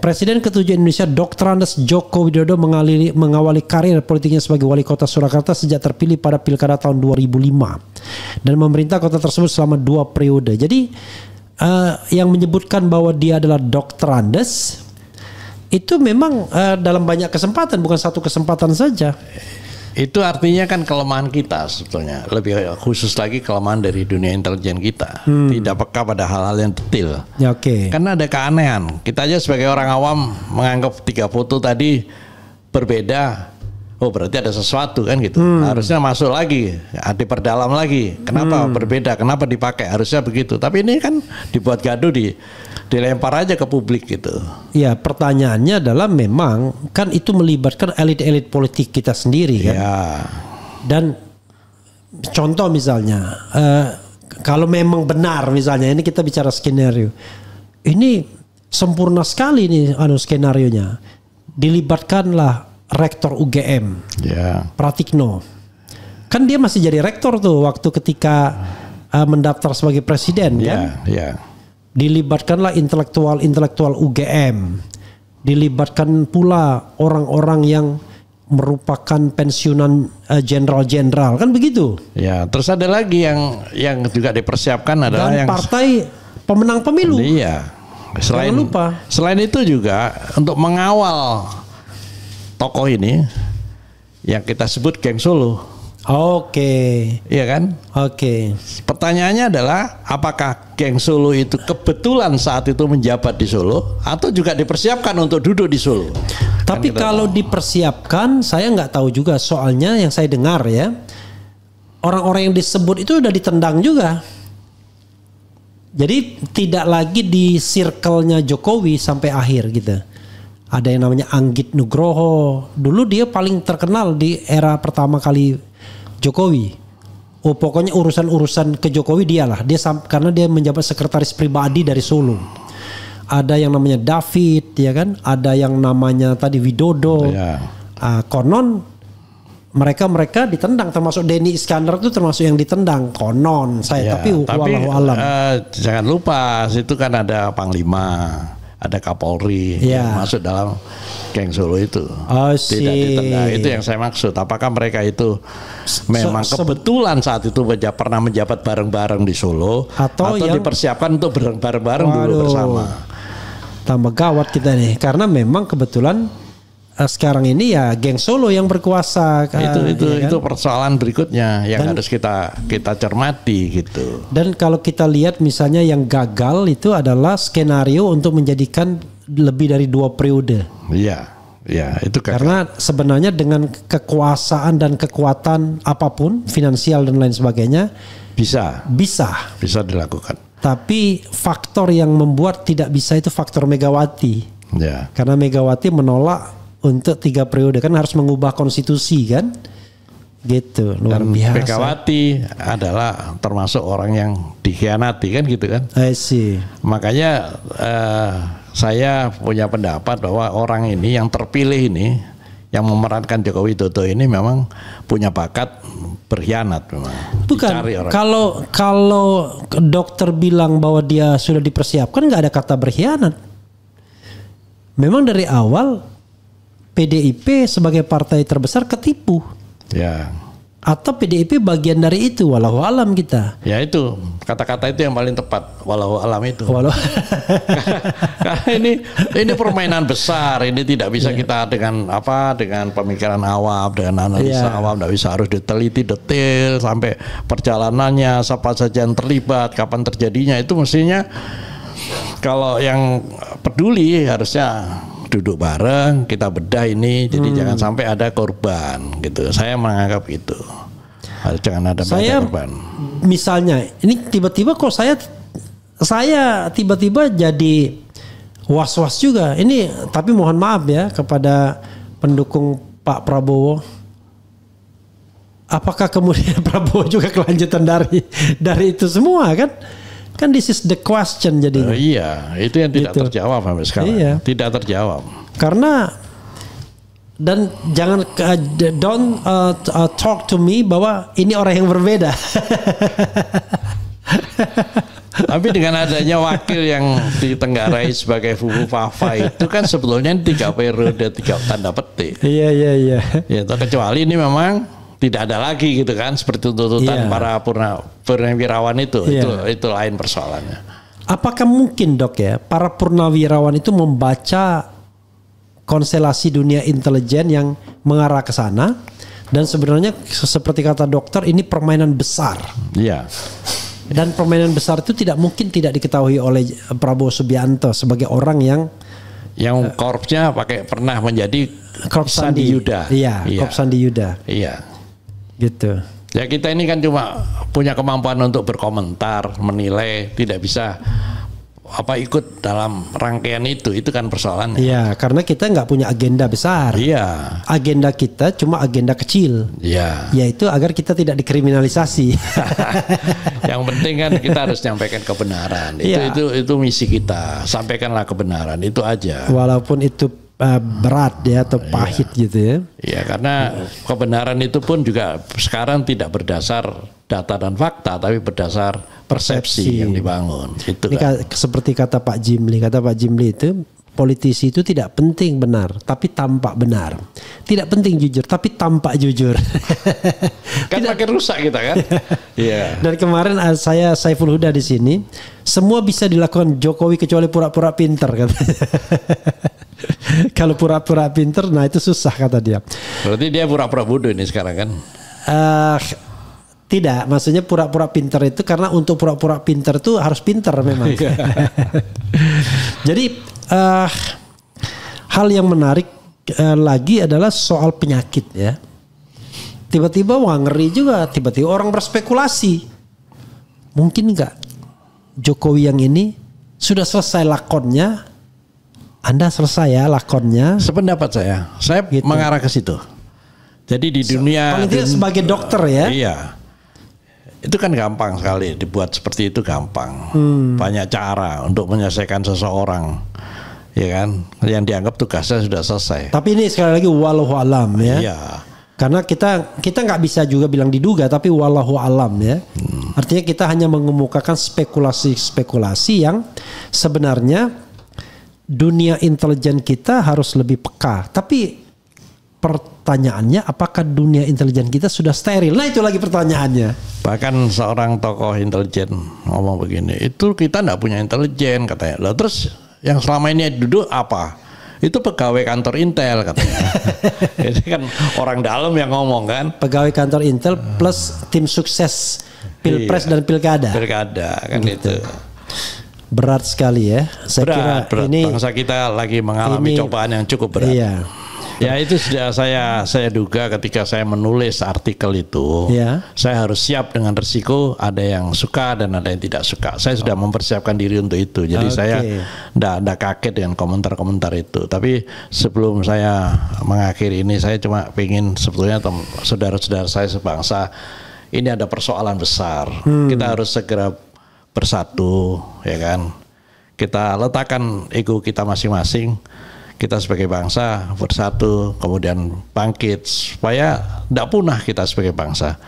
B: Presiden ke-7 Indonesia Dr. Andes Joko Widodo mengawali karir politiknya sebagai wali kota Surakarta sejak terpilih pada Pilkada tahun 2005 dan memerintah kota tersebut selama 2 periode. Jadi yang menyebutkan bahwa dia adalah Dr. Andes itu memang dalam banyak kesempatan, bukan satu kesempatan saja.
A: Itu artinya kan kelemahan kita sebetulnya. Lebih khusus lagi kelemahan dari dunia intelijen kita. Tidak peka pada hal-hal yang detail.
B: Ya, oke.
A: Karena ada keanehan. Kita aja sebagai orang awam menganggap 3 foto tadi berbeda. Oh berarti ada sesuatu kan gitu. Harusnya masuk lagi, diperdalam lagi. Kenapa berbeda? Kenapa dipakai? Harusnya begitu. Tapi ini kan dibuat gaduh, dilempar aja ke publik gitu.
B: Ya pertanyaannya adalah memang kan itu melibatkan elit-elit politik kita sendiri kan.
A: Ya.
B: Dan contoh misalnya kalau memang benar misalnya ini kita bicara skenario. Ini sempurna sekali nih skenarionya. Dilibatkanlah rektor UGM, Pratikno. Kan dia masih jadi rektor tuh waktu ketika mendaftar sebagai presiden kan. Dilibatkanlah intelektual UGM. Dilibatkan pula orang-orang yang merupakan pensiunan jenderal-jenderal, kan begitu.
A: Ya, terus ada lagi yang juga dipersiapkan adalah
B: Dan
A: yang
B: partai pemenang pemilu.
A: Iya. Selain
B: Jangan lupa.
A: Selain itu juga untuk mengawal tokoh ini yang kita sebut geng Solo.
B: Oke.
A: Iya kan?
B: Oke.
A: Pertanyaannya adalah apakah geng Solo itu kebetulan saat itu menjabat di Solo atau juga dipersiapkan untuk duduk di Solo?
B: Tapi
A: kan
B: kalau dipersiapkan, saya nggak tahu juga. Soalnya yang saya dengar ya, orang-orang yang disebut itu udah ditendang juga. Jadi tidak lagi di circle-nya Jokowi sampai akhir gitu. Ada yang namanya Anggit Nugroho. Dulu dia paling terkenal di era pertama kali Jokowi. Oh, pokoknya urusan-urusan ke Jokowi dialah. Karena dia menjabat sekretaris pribadi dari Solo. Ada yang namanya David, ya kan? Ada yang namanya tadi Widodo.
A: Ya.
B: Konon mereka ditendang, termasuk Denny Iskandar itu termasuk yang ditendang. Konon saya, tapi wallahu alam.
A: Jangan lupa, situ kan ada Panglima, ada Kapolri yang masuk dalam geng Solo itu. Tidak ditendang. Itu yang saya maksud. Apakah mereka itu memang kebetulan saat itu pernah menjabat bareng-bareng di Solo atau dipersiapkan untuk bareng-bareng dulu bersama?
B: Tambah gawat kita nih, karena memang kebetulan sekarang ini ya geng Solo yang berkuasa.
A: Itu persoalan berikutnya yang harus kita cermati gitu.
B: Dan kalau kita lihat misalnya yang gagal itu adalah skenario untuk menjadikan lebih dari 2 periode.
A: Iya, itu gagal.
B: Karena sebenarnya dengan kekuasaan dan kekuatan apapun, finansial dan lain sebagainya, bisa
A: dilakukan.
B: Tapi faktor yang membuat tidak bisa itu faktor Megawati.
A: Ya.
B: Karena Megawati menolak untuk 3 periode, kan harus mengubah konstitusi kan, gitu. Luar biasa.
A: Megawati adalah termasuk orang yang dikhianati kan gitu kan.
B: I see.
A: Makanya saya punya pendapat bahwa orang ini yang terpilih ini, yang memerankan Joko Widodo ini memang punya bakat berkhianat memang.
B: Bukan. Kalau dokter bilang bahwa dia sudah dipersiapkan, nggak ada kata berkhianat. Memang dari awal PDIP sebagai partai terbesar ketipu.
A: Ya.
B: Atau PDIP bagian dari itu, walau alam kita.
A: Ya itu, kata-kata itu yang paling tepat, walau alam itu. Karena ini permainan besar, ini tidak bisa kita dengan pemikiran awam, dengan analisa awam, tidak bisa, harus diteliti detail sampai perjalanannya, siapa saja yang terlibat, kapan terjadinya, itu mestinya kalau yang peduli harusnya duduk bareng, kita bedah ini, jadi jangan sampai ada korban gitu. Saya menganggap gitu. Jangan ada korban.
B: Misalnya, ini tiba-tiba kok saya tiba-tiba jadi was-was juga. Ini tapi mohon maaf ya kepada pendukung Pak Prabowo. Apakah kemudian Prabowo juga kelanjutan dari itu semua kan? Kan this is the question jadinya.
A: Iya, itu yang tidak terjawab sampai sekarang.
B: Iya.
A: Tidak terjawab.
B: Karena dan jangan don't talk to me bahwa ini orang yang berbeda.
A: Tapi dengan adanya wakil yang ditenggarai sebagai Fufu Fafa itu kan sebetulnya 3 periode 3 tanda petik.
B: Iya.
A: Ya, kecuali ini memang tidak ada lagi gitu kan, seperti tuntutan para purnawirawan itu lain persoalannya.
B: Apakah mungkin dok ya para purnawirawan itu membaca konstelasi dunia intelijen yang mengarah ke sana, dan sebenarnya seperti kata dokter ini permainan besar.
A: Iya.
B: Dan permainan besar itu tidak mungkin tidak diketahui oleh Prabowo Subianto sebagai orang yang
A: korpsnya pernah menjadi
B: Korps
A: Sandi Yuda.
B: Iya, Korps Sandi Yuda.
A: Iya.
B: Gitu.
A: Ya kita ini kan cuma punya kemampuan untuk berkomentar, menilai, tidak bisa ikut dalam rangkaian itu kan persoalannya.
B: Iya, karena kita nggak punya agenda besar.
A: Iya.
B: Agenda kita cuma agenda kecil.
A: Iya.
B: Yaitu agar kita tidak dikriminalisasi.
A: Yang penting kan kita harus menyampaikan kebenaran. Itu misi kita. Sampaikanlah kebenaran, itu aja.
B: Walaupun itu berat ya atau pahit gitu ya.
A: Iya, karena kebenaran itu pun juga sekarang tidak berdasar data dan fakta, tapi berdasar persepsi yang dibangun. Itu
B: ini
A: kan.
B: Seperti kata Pak Jimli. Kata Pak Jimli itu politisi itu tidak penting benar, tapi tampak benar. Tidak penting jujur, tapi tampak jujur.
A: Kan makin rusak kita kan. Iya.
B: Dan kemarin saya Saiful Huda di sini, semua bisa dilakukan Jokowi kecuali pura-pura pinter kan. Kalau pura-pura pinter, nah itu susah kata dia.
A: Berarti dia pura-pura bodoh ini sekarang kan?
B: Tidak, maksudnya pura-pura pinter itu karena untuk pura-pura pinter itu harus pinter memang. Jadi hal yang menarik lagi adalah soal penyakit ya. Tiba-tiba wah ngeri juga, tiba-tiba orang berspekulasi. Mungkin nggak Jokowi yang ini sudah selesai lakonnya? Anda selesai ya lakonnya?
A: Sependapat saya gitu. Mengarah ke situ. Jadi di dunia
B: paling tidak sebagai dokter ya.
A: Iya. Itu kan gampang sekali dibuat seperti itu gampang. Banyak cara untuk menyelesaikan seseorang. Ya kan? Yang dianggap tugasnya sudah selesai.
B: Tapi ini sekali lagi wallahu alam ya.
A: Iya.
B: Karena kita nggak bisa juga bilang diduga tapi wallahu alam ya. Artinya kita hanya mengemukakan spekulasi-spekulasi yang sebenarnya dunia intelijen kita harus lebih peka. Tapi pertanyaannya apakah dunia intelijen kita sudah steril? Nah itu lagi pertanyaannya.
A: Bahkan seorang tokoh intelijen ngomong begini, itu kita enggak punya intelijen katanya. Lah terus yang selama ini duduk apa? Itu pegawai kantor Intel katanya. Ini kan orang dalam yang ngomong kan. Pegawai kantor Intel plus tim sukses Pilpres dan Pilkada. Pilkada kan gitu. Itu.
B: Berat sekali ya.
A: Saya kira ini bangsa kita lagi mengalami cobaan yang cukup berat.
B: Iya.
A: Ya itu sudah saya duga ketika saya menulis artikel itu, saya harus siap dengan risiko ada yang suka dan ada yang tidak suka. Saya sudah mempersiapkan diri untuk itu. Jadi saya enggak kaget dengan komentar-komentar itu. Tapi sebelum saya mengakhiri ini, saya cuma ingin sebetulnya saudara-saudara saya sebangsa, ini ada persoalan besar. Kita harus segera bersatu, ya kan? Kita letakkan ego kita masing-masing. Kita sebagai bangsa bersatu, kemudian bangkit supaya tidak punah kita sebagai bangsa.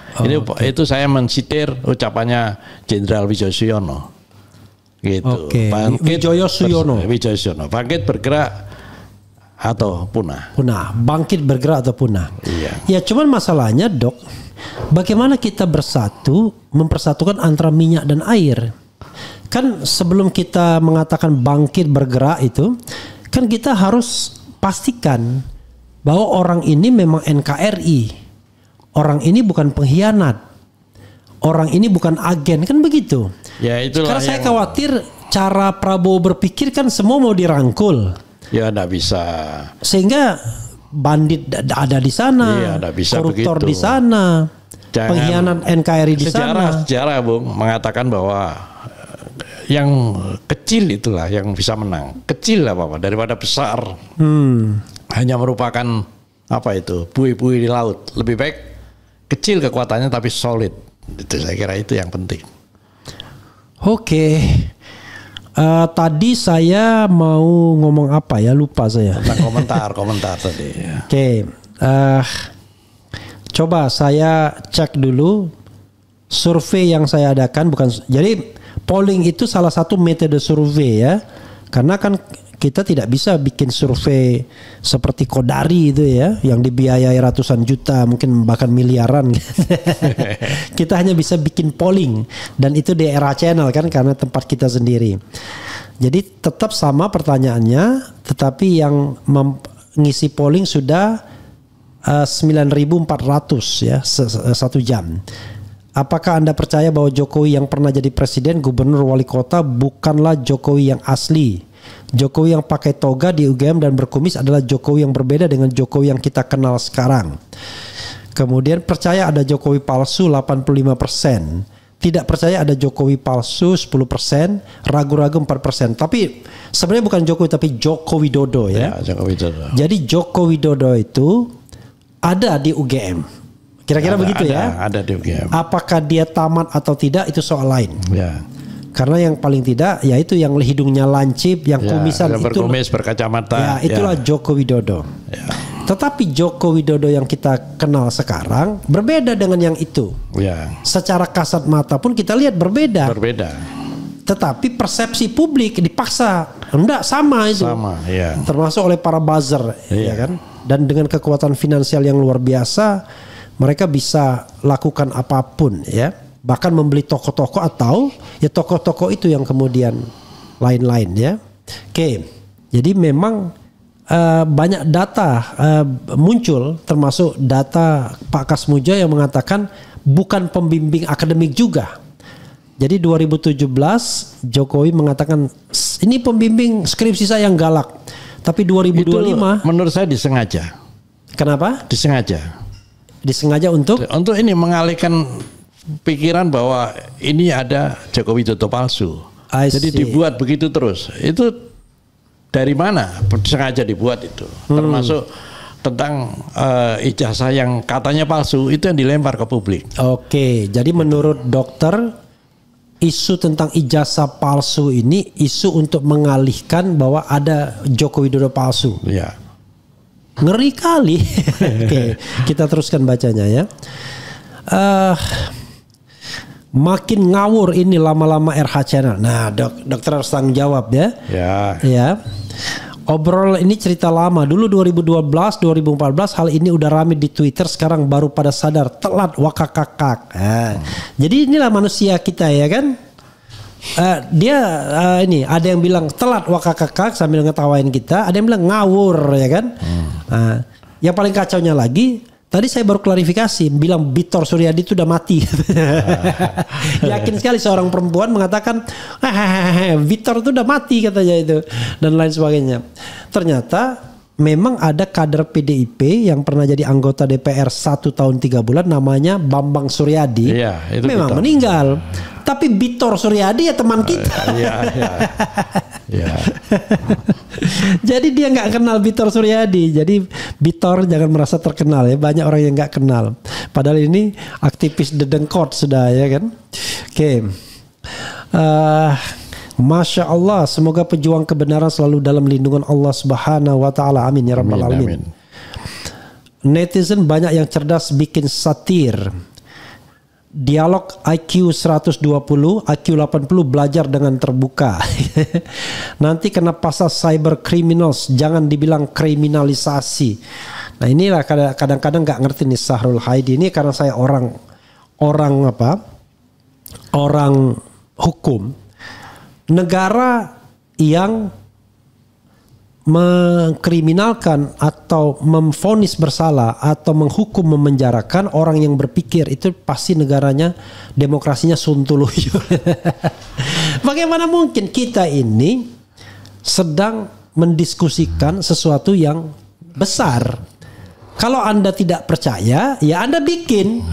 A: Itu saya mensitir ucapannya Jenderal Wijoyono. Gitu. Bangkit Wijoyono. Bangkit bergerak atau punah.
B: Bangkit bergerak atau punah.
A: Iya.
B: Ya cuman masalahnya Dok, bagaimana kita bersatu mempersatukan antara minyak dan air? Kan sebelum kita mengatakan bangkit bergerak itu, kan kita harus pastikan bahwa orang ini memang NKRI. Orang ini bukan pengkhianat. Orang ini bukan agen, kan begitu.
A: Ya itulah.
B: Karena saya khawatir cara Prabowo berpikir kan semua mau dirangkul.
A: Ya enggak bisa.
B: Sehingga bandit ada di sana, koruptor di sana, pengkhianat NKRI di sana.
A: Sejarah Bung mengatakan bahwa yang kecil itulah yang bisa menang. Kecil apa daripada besar. Hanya merupakan buih-buih di laut. Lebih baik kecil kekuatannya tapi solid. Itu saya kira itu yang penting.
B: Oke. Tadi saya mau ngomong apa ya, lupa saya.
A: Tentang komentar tadi.
B: Oke. Coba saya cek dulu survei yang saya adakan, jadi polling itu salah satu metode survei ya. Karena kan kita tidak bisa bikin survei seperti Kodari itu ya, yang dibiayai ratusan juta, mungkin bahkan miliaran. Kita hanya bisa bikin polling, dan itu di era channel kan, karena tempat kita sendiri. Jadi tetap sama pertanyaannya, tetapi yang mengisi polling sudah 9.400 ya, 1 jam. Apakah Anda percaya bahwa Jokowi yang pernah jadi presiden, gubernur, wali kota bukanlah Jokowi yang asli? Jokowi yang pakai toga di UGM dan berkumis adalah Jokowi yang berbeda dengan Jokowi yang kita kenal sekarang. Kemudian percaya ada Jokowi palsu 85%. Tidak percaya ada Jokowi palsu 10%, ragu-ragu 4%. Tapi sebenarnya bukan Jokowi tapi Joko Widodo ya.
A: Joko Widodo.
B: Jadi Joko Widodo itu ada di UGM. Kira-kira begitu ya.
A: Ada di UGM.
B: Apakah dia tamat atau tidak itu soal lain.
A: Ya.
B: Karena yang paling tidak yaitu yang hidungnya lancip, yang kumisan itu
A: berkumis, berkacamata.
B: Ya, itulah Joko Widodo.
A: Ya.
B: Tetapi Joko Widodo yang kita kenal sekarang berbeda dengan yang itu.
A: Ya.
B: Secara kasat mata pun kita lihat berbeda. tetapi persepsi publik dipaksa enggak sama itu.
A: Sama, ya.
B: Termasuk oleh para buzzer,
A: Iya.
B: ya kan? Dan dengan kekuatan finansial yang luar biasa, mereka bisa lakukan apapun, ya. Bahkan membeli toko-toko atau ya toko-toko itu yang kemudian lain-lain, ya. Oke. Jadi memang banyak data muncul, termasuk data Pak Kasmuja yang mengatakan bukan pembimbing akademik juga. Jadi 2017 Jokowi mengatakan ini pembimbing skripsi saya yang galak. Tapi 2025
A: Itu menurut saya disengaja.
B: kenapa?
A: Disengaja.
B: Disengaja untuk
A: ini mengalihkan pikiran bahwa ini ada Joko Widodo palsu.
B: I
A: Jadi
B: see.
A: dibuat begitu terus. Itu dari mana? Sengaja dibuat itu. Termasuk tentang ijazah yang katanya palsu itu yang dilempar ke publik.
B: Oke, jadi menurut dokter isu tentang ijazah palsu ini isu untuk mengalihkan bahwa ada Joko Widodo palsu.
A: Ya.
B: Ngeri kali. Oke, kita teruskan bacanya ya. Makin ngawur ini lama-lama RH Channel. Nah, dokter harus tanggung jawab ya.
A: Ya.
B: Ya. Obrol ini cerita lama. Dulu 2012, 2014 hal ini udah rame di Twitter. Sekarang baru pada sadar. Telat wakakakak. Jadi inilah manusia kita ya kan. Dia ini ada yang bilang telat wakakakak sambil ngetawain kita. Ada yang bilang ngawur ya kan. Yang paling kacaunya lagi. Tadi saya baru klarifikasi, bilang Bitor Suryadi itu udah mati. Yakin sekali seorang perempuan mengatakan, Bitor itu udah mati katanya itu. Dan lain sebagainya. Ternyata memang ada kader PDIP yang pernah jadi anggota DPR 1 tahun 3 bulan namanya Bambang Suryadi.
A: Iya, itu
B: memang
A: betul.
B: meninggal. Tapi Bitor Suryadi ya teman kita.
A: Iya.
B: Jadi dia nggak kenal Bitor Suryadi. Jadi Bitor jangan merasa terkenal ya. Banyak orang yang nggak kenal. Padahal ini aktivis dedengkot sudah ya kan. Oke. Masya Allah. Semoga pejuang kebenaran selalu dalam lindungan Allah Subhanahu Wa Taala. Amin ya rabbal alamin. Netizen banyak yang cerdas bikin satir. Dialog IQ 120, IQ 80 belajar dengan terbuka. Nanti kena pasal cyber criminals, jangan dibilang kriminalisasi. Nah inilah kadang-kadang nggak ngerti nih Sahrul Haidi ini karena saya orang hukum. Negara yang mengkriminalkan atau memvonis bersalah atau menghukum memenjarakan orang yang berpikir itu pasti negaranya demokrasinya suntuluyo. Bagaimana mungkin kita ini sedang mendiskusikan sesuatu yang besar. Kalau Anda tidak percaya, ya Anda bikin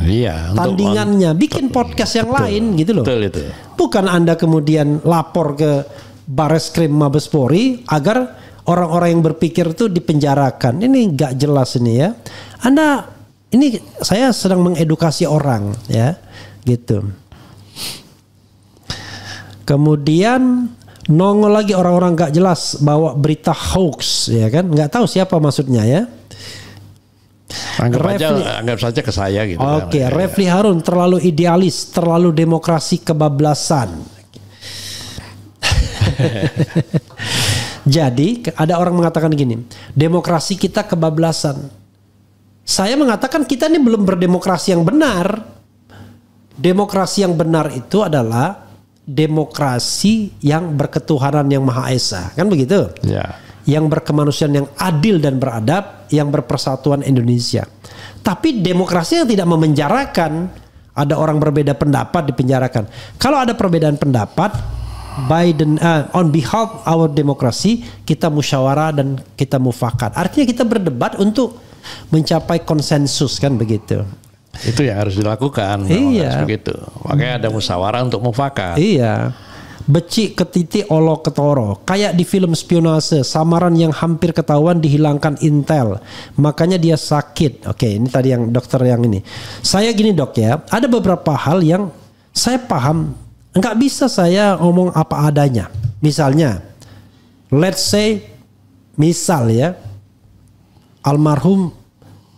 B: tandingannya, bikin podcast yang lain gitu loh.
A: Betul itu.
B: Bukan Anda kemudian lapor ke Bareskrim Mabespori agar orang-orang yang berpikir itu dipenjarakan. Ini nggak jelas ini ya. Ini saya sedang mengedukasi orang ya, gitu. Kemudian nongol lagi orang-orang nggak jelas bawa berita hoax ya kan, nggak tahu siapa maksudnya ya.
A: Anggap saja ke saya gitu.
B: Oke, Refli Harun terlalu idealis, terlalu demokrasi kebablasan. Jadi ada orang mengatakan gini, demokrasi kita kebablasan. Saya mengatakan kita ini belum berdemokrasi yang benar. Demokrasi yang benar itu adalah demokrasi yang berketuhanan yang Maha Esa, kan begitu?
A: Ya.
B: Yang berkemanusiaan yang adil dan beradab, yang berpersatuan Indonesia. Tapi demokrasi yang tidak memenjarakan, ada orang berbeda pendapat dipenjarakan. Kalau ada perbedaan pendapat, on behalf our demokrasi, kita musyawarah dan kita mufakat. Artinya kita berdebat untuk mencapai konsensus, kan begitu.
A: Itu yang harus dilakukan.
B: Iya.
A: Begitu. Makanya ada musyawarah untuk mufakat.
B: Iya. Becik ke titik olok ketoro. Kayak di film spionase, samaran yang hampir ketahuan dihilangkan intel. Makanya dia sakit. Oke, ini tadi yang dokter yang ini. Saya gini dok ya, ada beberapa hal yang saya paham. Nggak bisa saya ngomong apa adanya. Misalnya, let's say, misal ya, almarhum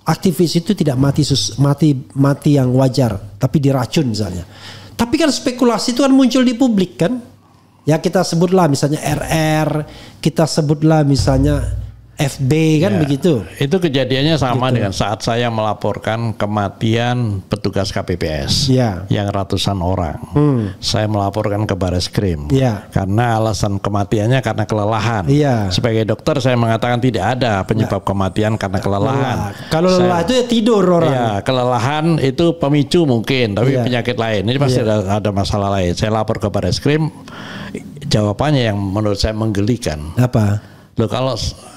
B: aktivis itu tidak mati yang wajar, tapi diracun misalnya. Tapi kan spekulasi itu kan muncul di publik kan. Ya kita sebutlah misalnya RR, kita sebutlah misalnya FB kan begitu.
A: Itu kejadiannya sama dengan saat saya melaporkan kematian petugas KPPS yang ratusan orang. Saya melaporkan ke Bareskrim karena alasan kematiannya karena kelelahan. Sebagai dokter saya mengatakan tidak ada penyebab kematian karena kelelahan.
B: Kalau lelah itu ya tidur orang.
A: Ya, kelelahan itu pemicu mungkin, tapi penyakit lain. Ini pasti ada masalah lain. Saya lapor ke Bareskrim, jawabannya yang menurut saya menggelikan.
B: Apa?
A: Loh, kalau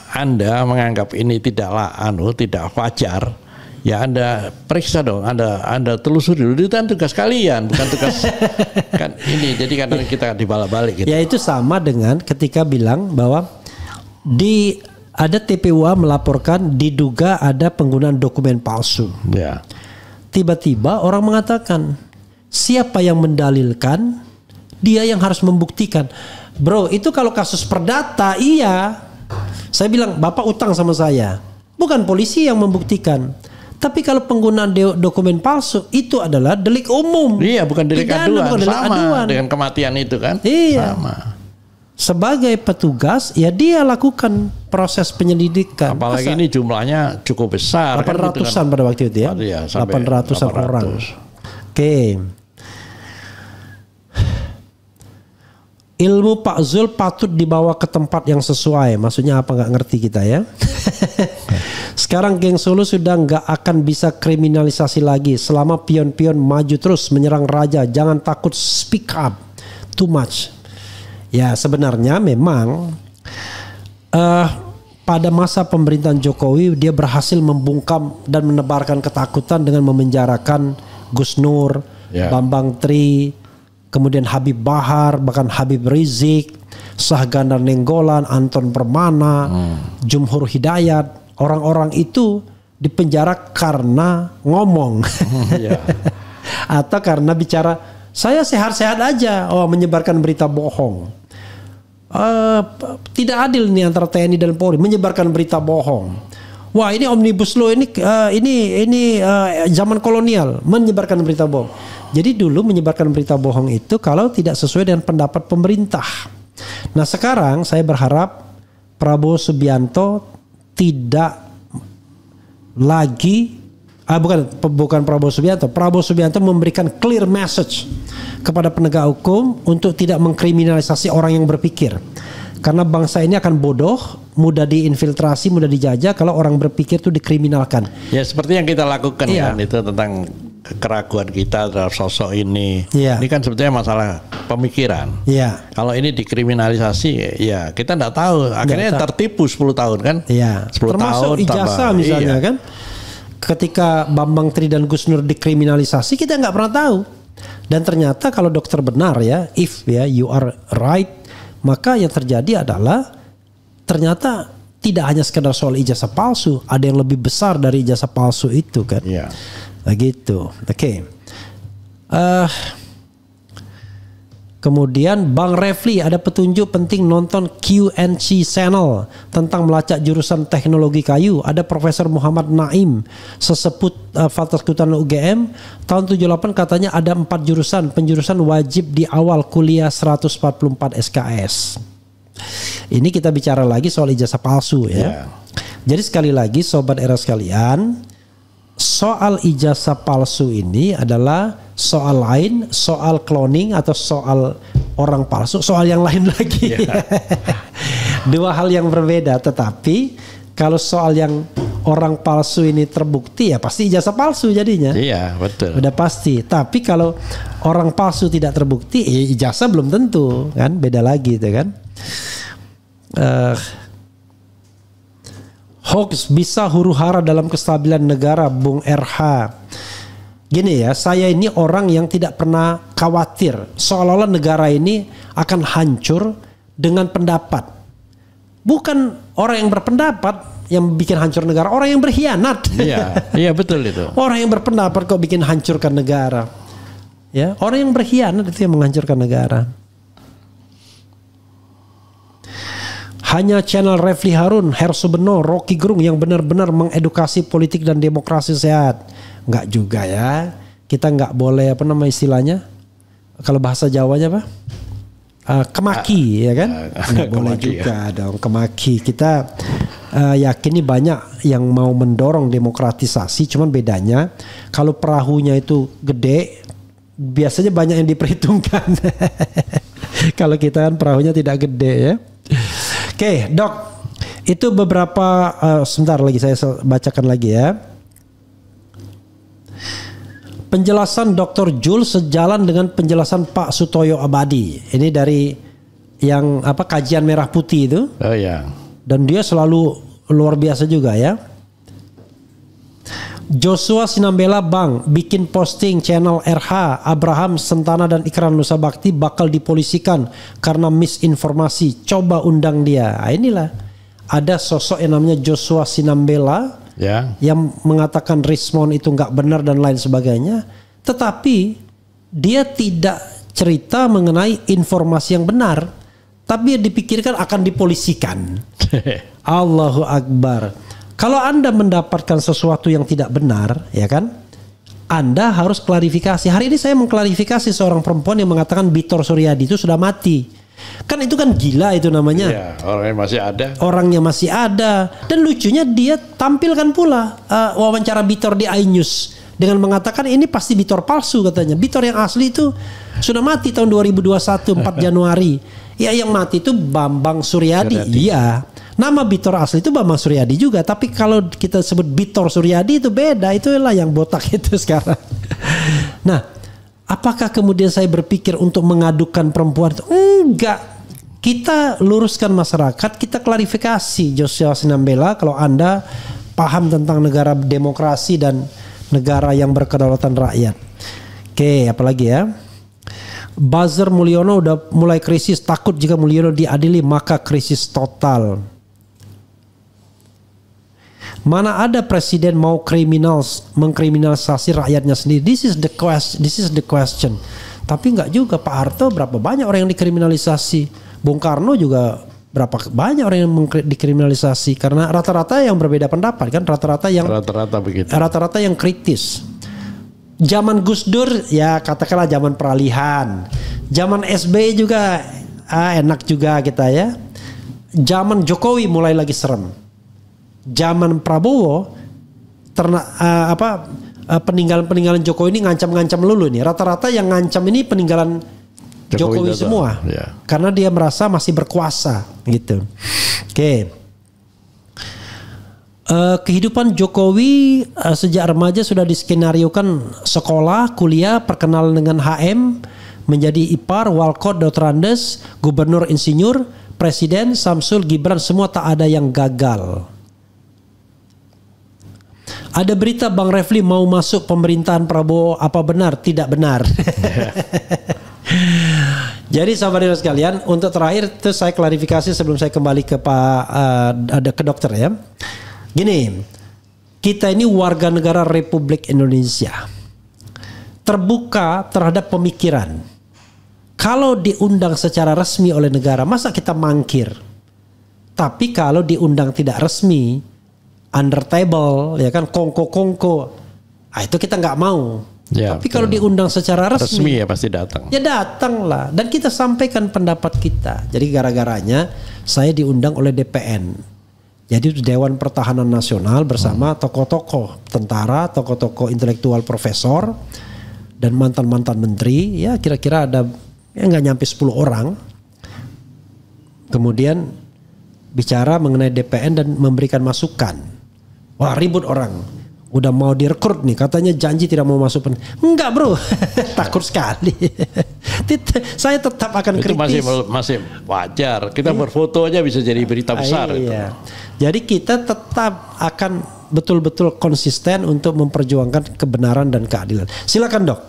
A: Anda menganggap ini tidak wajar, ya Anda periksa dong, Anda telusuri dulu. Itu kan tugas kalian, bukan tugas kan ini. Jadi kadang kita dibalik-balik gitu.
B: Ya itu sama dengan ketika bilang bahwa ada TPUA melaporkan diduga ada penggunaan dokumen palsu.
A: Ya.
B: Tiba-tiba orang mengatakan siapa yang mendalilkan, dia yang harus membuktikan. Bro, itu kalau kasus perdata iya. Saya bilang, Bapak utang sama saya. Bukan polisi yang membuktikan. Tapi kalau penggunaan dokumen palsu itu adalah delik umum.
A: Iya, bukan delik aduan.
B: Bukan delik
A: sama
B: aduan.
A: Dengan kematian itu kan.
B: Iya.
A: Sama.
B: Sebagai petugas, ya dia lakukan proses penyelidikan.
A: Apalagi ini jumlahnya cukup besar.
B: 800-an
A: kan,
B: pada waktu itu ya. 800-an orang. Oke. Ilmu Pak Zul patut dibawa ke tempat yang sesuai. Maksudnya apa, nggak ngerti kita ya. Sekarang geng Solo sudah nggak akan bisa kriminalisasi lagi. Selama pion-pion maju terus menyerang raja, jangan takut speak up too much. Ya sebenarnya memang pada masa pemerintahan Jokowi dia berhasil membungkam dan menebarkan ketakutan dengan memenjarakan Gus Nur, Bambang Tri, kemudian Habib Bahar, bahkan Habib Rizik, Sahgandar Nenggolan, Anton Permana, Jumhur Hidayat. Orang-orang itu dipenjara karena ngomong. Atau karena bicara, saya sehat-sehat aja. Oh, menyebarkan berita bohong. Tidak adil nih antara TNI dan Polri, menyebarkan berita bohong. Wah, ini Omnibus Law ini zaman kolonial, menyebarkan berita bohong. Jadi dulu menyebarkan berita bohong itu kalau tidak sesuai dengan pendapat pemerintah. Nah sekarang saya berharap Prabowo Subianto tidak lagi, bukan Prabowo Subianto. Prabowo Subianto memberikan clear message kepada penegak hukum untuk tidak mengkriminalisasi orang yang berpikir. Karena bangsa ini akan bodoh, mudah diinfiltrasi, mudah dijajah kalau orang berpikir itu dikriminalkan.
A: Ya seperti yang kita lakukan kan itu tentang keraguan kita terhadap sosok ini. Ini kan sebetulnya masalah pemikiran. Kalau ini dikriminalisasi, ya kita tidak tahu. Akhirnya tertipu 10 tahun kan? 10
B: termasuk
A: tahun
B: ijazah misalnya kan? Ketika Bambang Tri dan Gus Nur dikriminalisasi, kita nggak pernah tahu. Dan ternyata kalau dokter benar ya, you are right, maka yang terjadi adalah ternyata tidak hanya sekedar soal ijazah palsu, ada yang lebih besar dari ijazah palsu itu kan. Begitu. Oke. Kemudian Bang Refli, ada petunjuk penting nonton QNC channel tentang melacak jurusan teknologi kayu. Ada Profesor Muhammad Naim, seseput Fakultas Kehutanan UGM, tahun 78 katanya ada 4 jurusan. Penjurusan wajib di awal kuliah 144 SKS. Ini kita bicara lagi soal ijazah palsu ya. Jadi sekali lagi Sobat Era sekalian, soal ijazah palsu ini adalah soal lain, soal cloning atau soal orang palsu, soal yang lain lagi. Dua hal yang berbeda. Tetapi kalau soal yang orang palsu ini terbukti, ya pasti ijazah palsu jadinya. Iya, betul. Udah pasti. Tapi kalau orang palsu tidak terbukti, ijazah belum tentu, kan? Beda lagi itu kan. Hoax bisa huru-hara dalam kestabilan negara, Bung RH. Gini ya, saya ini orang yang tidak pernah khawatir seolah-olah negara ini akan hancur dengan pendapat. Bukan orang yang berpendapat yang bikin hancur negara, orang yang berkhianat. Iya betul itu. Orang yang berpendapat kok bikin hancurkan negara. Ya, orang yang berkhianat itu yang menghancurkan negara. Hanya channel Refli Harun, Herso Beno, Rocky Gerung yang benar-benar mengedukasi politik dan demokrasi sehat. Enggak juga ya. Kita enggak boleh, apa nama istilahnya? Kalau bahasa Jawanya apa? kemaki ya kan? Nggak boleh juga dong kemaki. Kita yakin nih banyak yang mau mendorong demokratisasi, cuman bedanya kalau perahunya itu gede, biasanya banyak yang diperhitungkan. Kalau kita kan perahunya tidak gede ya. Oke, Dok, itu beberapa sebentar lagi saya bacakan lagi ya. Penjelasan Dr. Jules sejalan dengan penjelasan Pak Sutoyo Abadi. Ini dari yang kajian merah putih itu.
A: Oh ya.
B: Dan dia selalu luar biasa juga ya. Joshua Sinambela Bang bikin posting channel RH Abraham Sentana dan Ikran Nusa Bakti bakal dipolisikan karena misinformasi. Coba undang dia. Nah, inilah ada sosok yang namanya Joshua Sinambela. Ya. Yang mengatakan Rismon itu nggak benar dan lain sebagainya, tetapi dia tidak cerita mengenai informasi yang benar, tapi dipikirkan akan dipolisikan. Allahu Akbar. Kalau Anda mendapatkan sesuatu yang tidak benar, ya kan, Anda harus klarifikasi. Hari ini saya mengklarifikasi seorang perempuan yang mengatakan Bitor Suryadi itu sudah mati. Kan itu kan gila itu namanya.
A: Iya, orangnya masih ada.
B: Orangnya masih ada. Dan lucunya dia tampilkan pula wawancara Bitor di iNews dengan mengatakan ini pasti Bitor palsu katanya. Bitor yang asli itu sudah mati tahun 2021 4 Januari. Ya yang mati itu Bambang Suryadi. Iya. Nama Bitor asli itu Bambang Suryadi juga. Tapi kalau kita sebut Bitor Suryadi itu beda. Itulah yang botak itu sekarang. Nah, apakah kemudian saya berpikir untuk mengadukan perempuan? Enggak. Kita luruskan masyarakat, kita klarifikasi Joshua Sinambela kalau Anda paham tentang negara demokrasi dan negara yang berkedaulatan rakyat. Oke, apalagi ya? Buzzer Mulyono udah mulai krisis, takut jika Mulyono diadili maka krisis total. Mana ada presiden mau mengkriminalisasi rakyatnya sendiri? This is the question. Tapi enggak juga. Pak Harto berapa banyak orang yang dikriminalisasi? Bung Karno juga berapa banyak orang yang dikriminalisasi? Karena rata-rata yang berbeda pendapat kan, rata-rata begitu. Rata-rata yang kritis. Zaman Gus Dur ya katakanlah zaman peralihan. Zaman SBY juga enak juga kita ya. Zaman Jokowi mulai lagi serem. Zaman Prabowo peninggalan Jokowi ini ngancam-ngancam lulu nih. Rata-rata yang ngancam ini peninggalan Jokowi semua. Ya. Karena dia merasa masih berkuasa gitu. Oke. Kehidupan Jokowi sejak remaja sudah diskenariokan sekolah, kuliah, perkenalan dengan HM, menjadi ipar, walkot, Dotrandes, gubernur, insinyur, presiden, Samsul, Gibran, semua tak ada yang gagal. Ada berita Bang Refli mau masuk pemerintahan Prabowo, apa benar? Tidak benar. Jadi sahabat sekalian, untuk terakhir itu saya klarifikasi sebelum saya kembali ke ke dokter ya. Gini, kita ini warga negara Republik Indonesia, terbuka terhadap pemikiran. Kalau diundang secara resmi oleh negara, masa kita mangkir? Tapi kalau diundang tidak resmi, under table, ya kan, kongko-kongko, itu kita nggak mau. Ya, tapi kalau diundang secara resmi
A: ya pasti datang.
B: Ya datanglah, dan kita sampaikan pendapat kita. Jadi gara-garanya saya diundang oleh DPN. Jadi Dewan Pertahanan Nasional bersama tokoh-tokoh tentara, tokoh-tokoh intelektual profesor dan mantan-mantan menteri, ya kira-kira ada nggak nyampe 10 orang. Kemudian bicara mengenai DPN dan memberikan masukan. Wah, ribut orang. Udah mau direkrut nih, katanya janji tidak mau masuk. Enggak bro, takut sekali. Saya tetap akan
A: itu
B: kritis.
A: Masih wajar. Kita berfoto aja bisa jadi berita besar.
B: Iya. Jadi kita tetap akan betul-betul konsisten untuk memperjuangkan kebenaran dan keadilan. Silakan dok,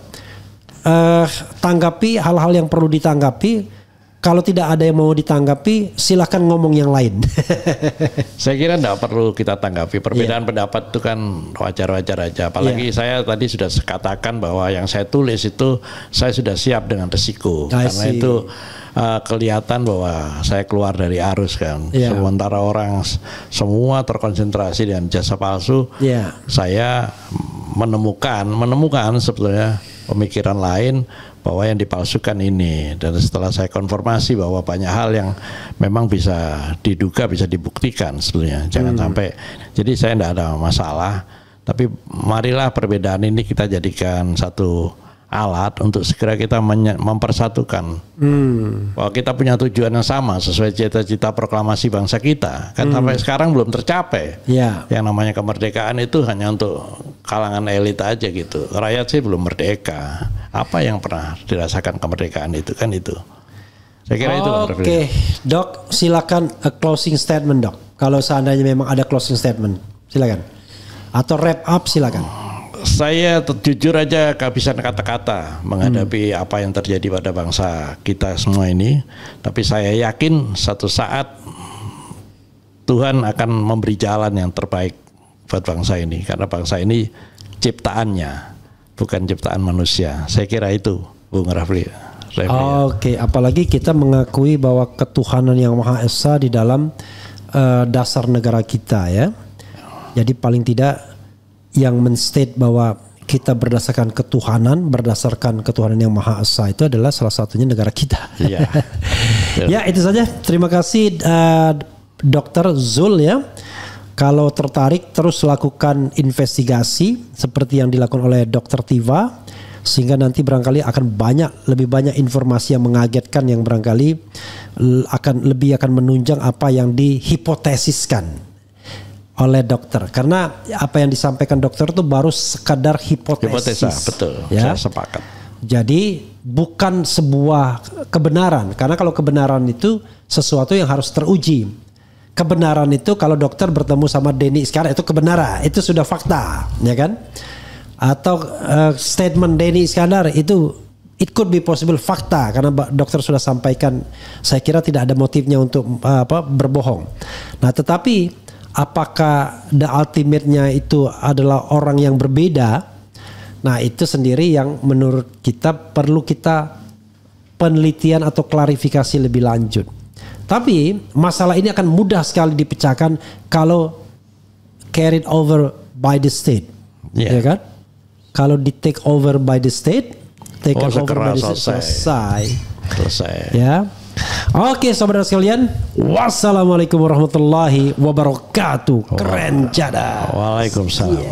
B: tanggapi hal-hal yang perlu ditanggapi. Kalau tidak ada yang mau ditanggapi, silakan ngomong yang lain.
A: Saya kira tidak perlu kita tanggapi. Perbedaan pendapat itu kan wajar-wajar aja. Apalagi saya tadi sudah katakan bahwa yang saya tulis itu saya sudah siap dengan resiko. Karena itu kelihatan bahwa saya keluar dari arus kan. Sementara orang semua terkonsentrasi dengan jasa palsu. Saya menemukan sebetulnya pemikiran lain bahwa yang dipalsukan ini. Dan setelah saya konfirmasi bahwa banyak hal yang memang bisa diduga, bisa dibuktikan sebenarnya. Jangan sampai, jadi saya tidak ada masalah. Tapi marilah perbedaan ini kita jadikan satu alat untuk segera kita mempersatukan. Bahwa kita punya tujuan yang sama sesuai cita-cita proklamasi bangsa kita. Kan sampai sekarang belum tercapai. Yang namanya kemerdekaan itu hanya untuk kalangan elit aja gitu. Rakyat sih belum merdeka. Apa yang pernah dirasakan kemerdekaan itu kan itu. Saya kira itu.
B: Oke, Dok, silakan a closing statement, Dok. Kalau seandainya memang ada closing statement, silakan. Atau wrap up, silakan.
A: Saya jujur aja kehabisan kata-kata menghadapi apa yang terjadi pada bangsa kita semua ini. Tapi saya yakin satu saat Tuhan akan memberi jalan yang terbaik buat bangsa ini. Karena bangsa ini ciptaannya, bukan ciptaan manusia. Saya kira itu, Bung Rafli.
B: Oke, apalagi kita mengakui bahwa ketuhanan yang Maha Esa di dalam dasar negara kita ya. Jadi paling tidak yang menstate bahwa kita berdasarkan ketuhanan yang Maha Esa itu adalah salah satunya negara kita. Ya, itu saja. Terima kasih Dr. Zul ya. Kalau tertarik terus lakukan investigasi seperti yang dilakukan oleh Dr. Tiva, sehingga nanti barangkali akan lebih banyak informasi yang mengagetkan yang barangkali akan menunjang apa yang dihipotesiskan oleh dokter, karena apa yang disampaikan dokter itu baru sekadar hipotesa,
A: betul,
B: ya?
A: Saya sepakat.
B: Jadi bukan sebuah kebenaran, karena kalau kebenaran itu sesuatu yang harus teruji. Kebenaran itu kalau dokter bertemu sama Denny Iskandar itu kebenaran, itu sudah fakta, ya kan? Atau statement Denny Iskandar itu it could be possible fakta, karena dokter sudah sampaikan. Saya kira tidak ada motifnya untuk berbohong. Nah, tetapi apakah the ultimate-nya itu adalah orang yang berbeda? Nah, itu sendiri yang menurut kita perlu kita penelitian atau klarifikasi lebih lanjut. Tapi masalah ini akan mudah sekali dipecahkan kalau carried over by the state, ya kan? Kalau di take over by the state, selesai. Ya. Oke, saudara sekalian, wassalamualaikum warahmatullahi wabarakatuh. Keren jada.
A: Waalaikumsalam.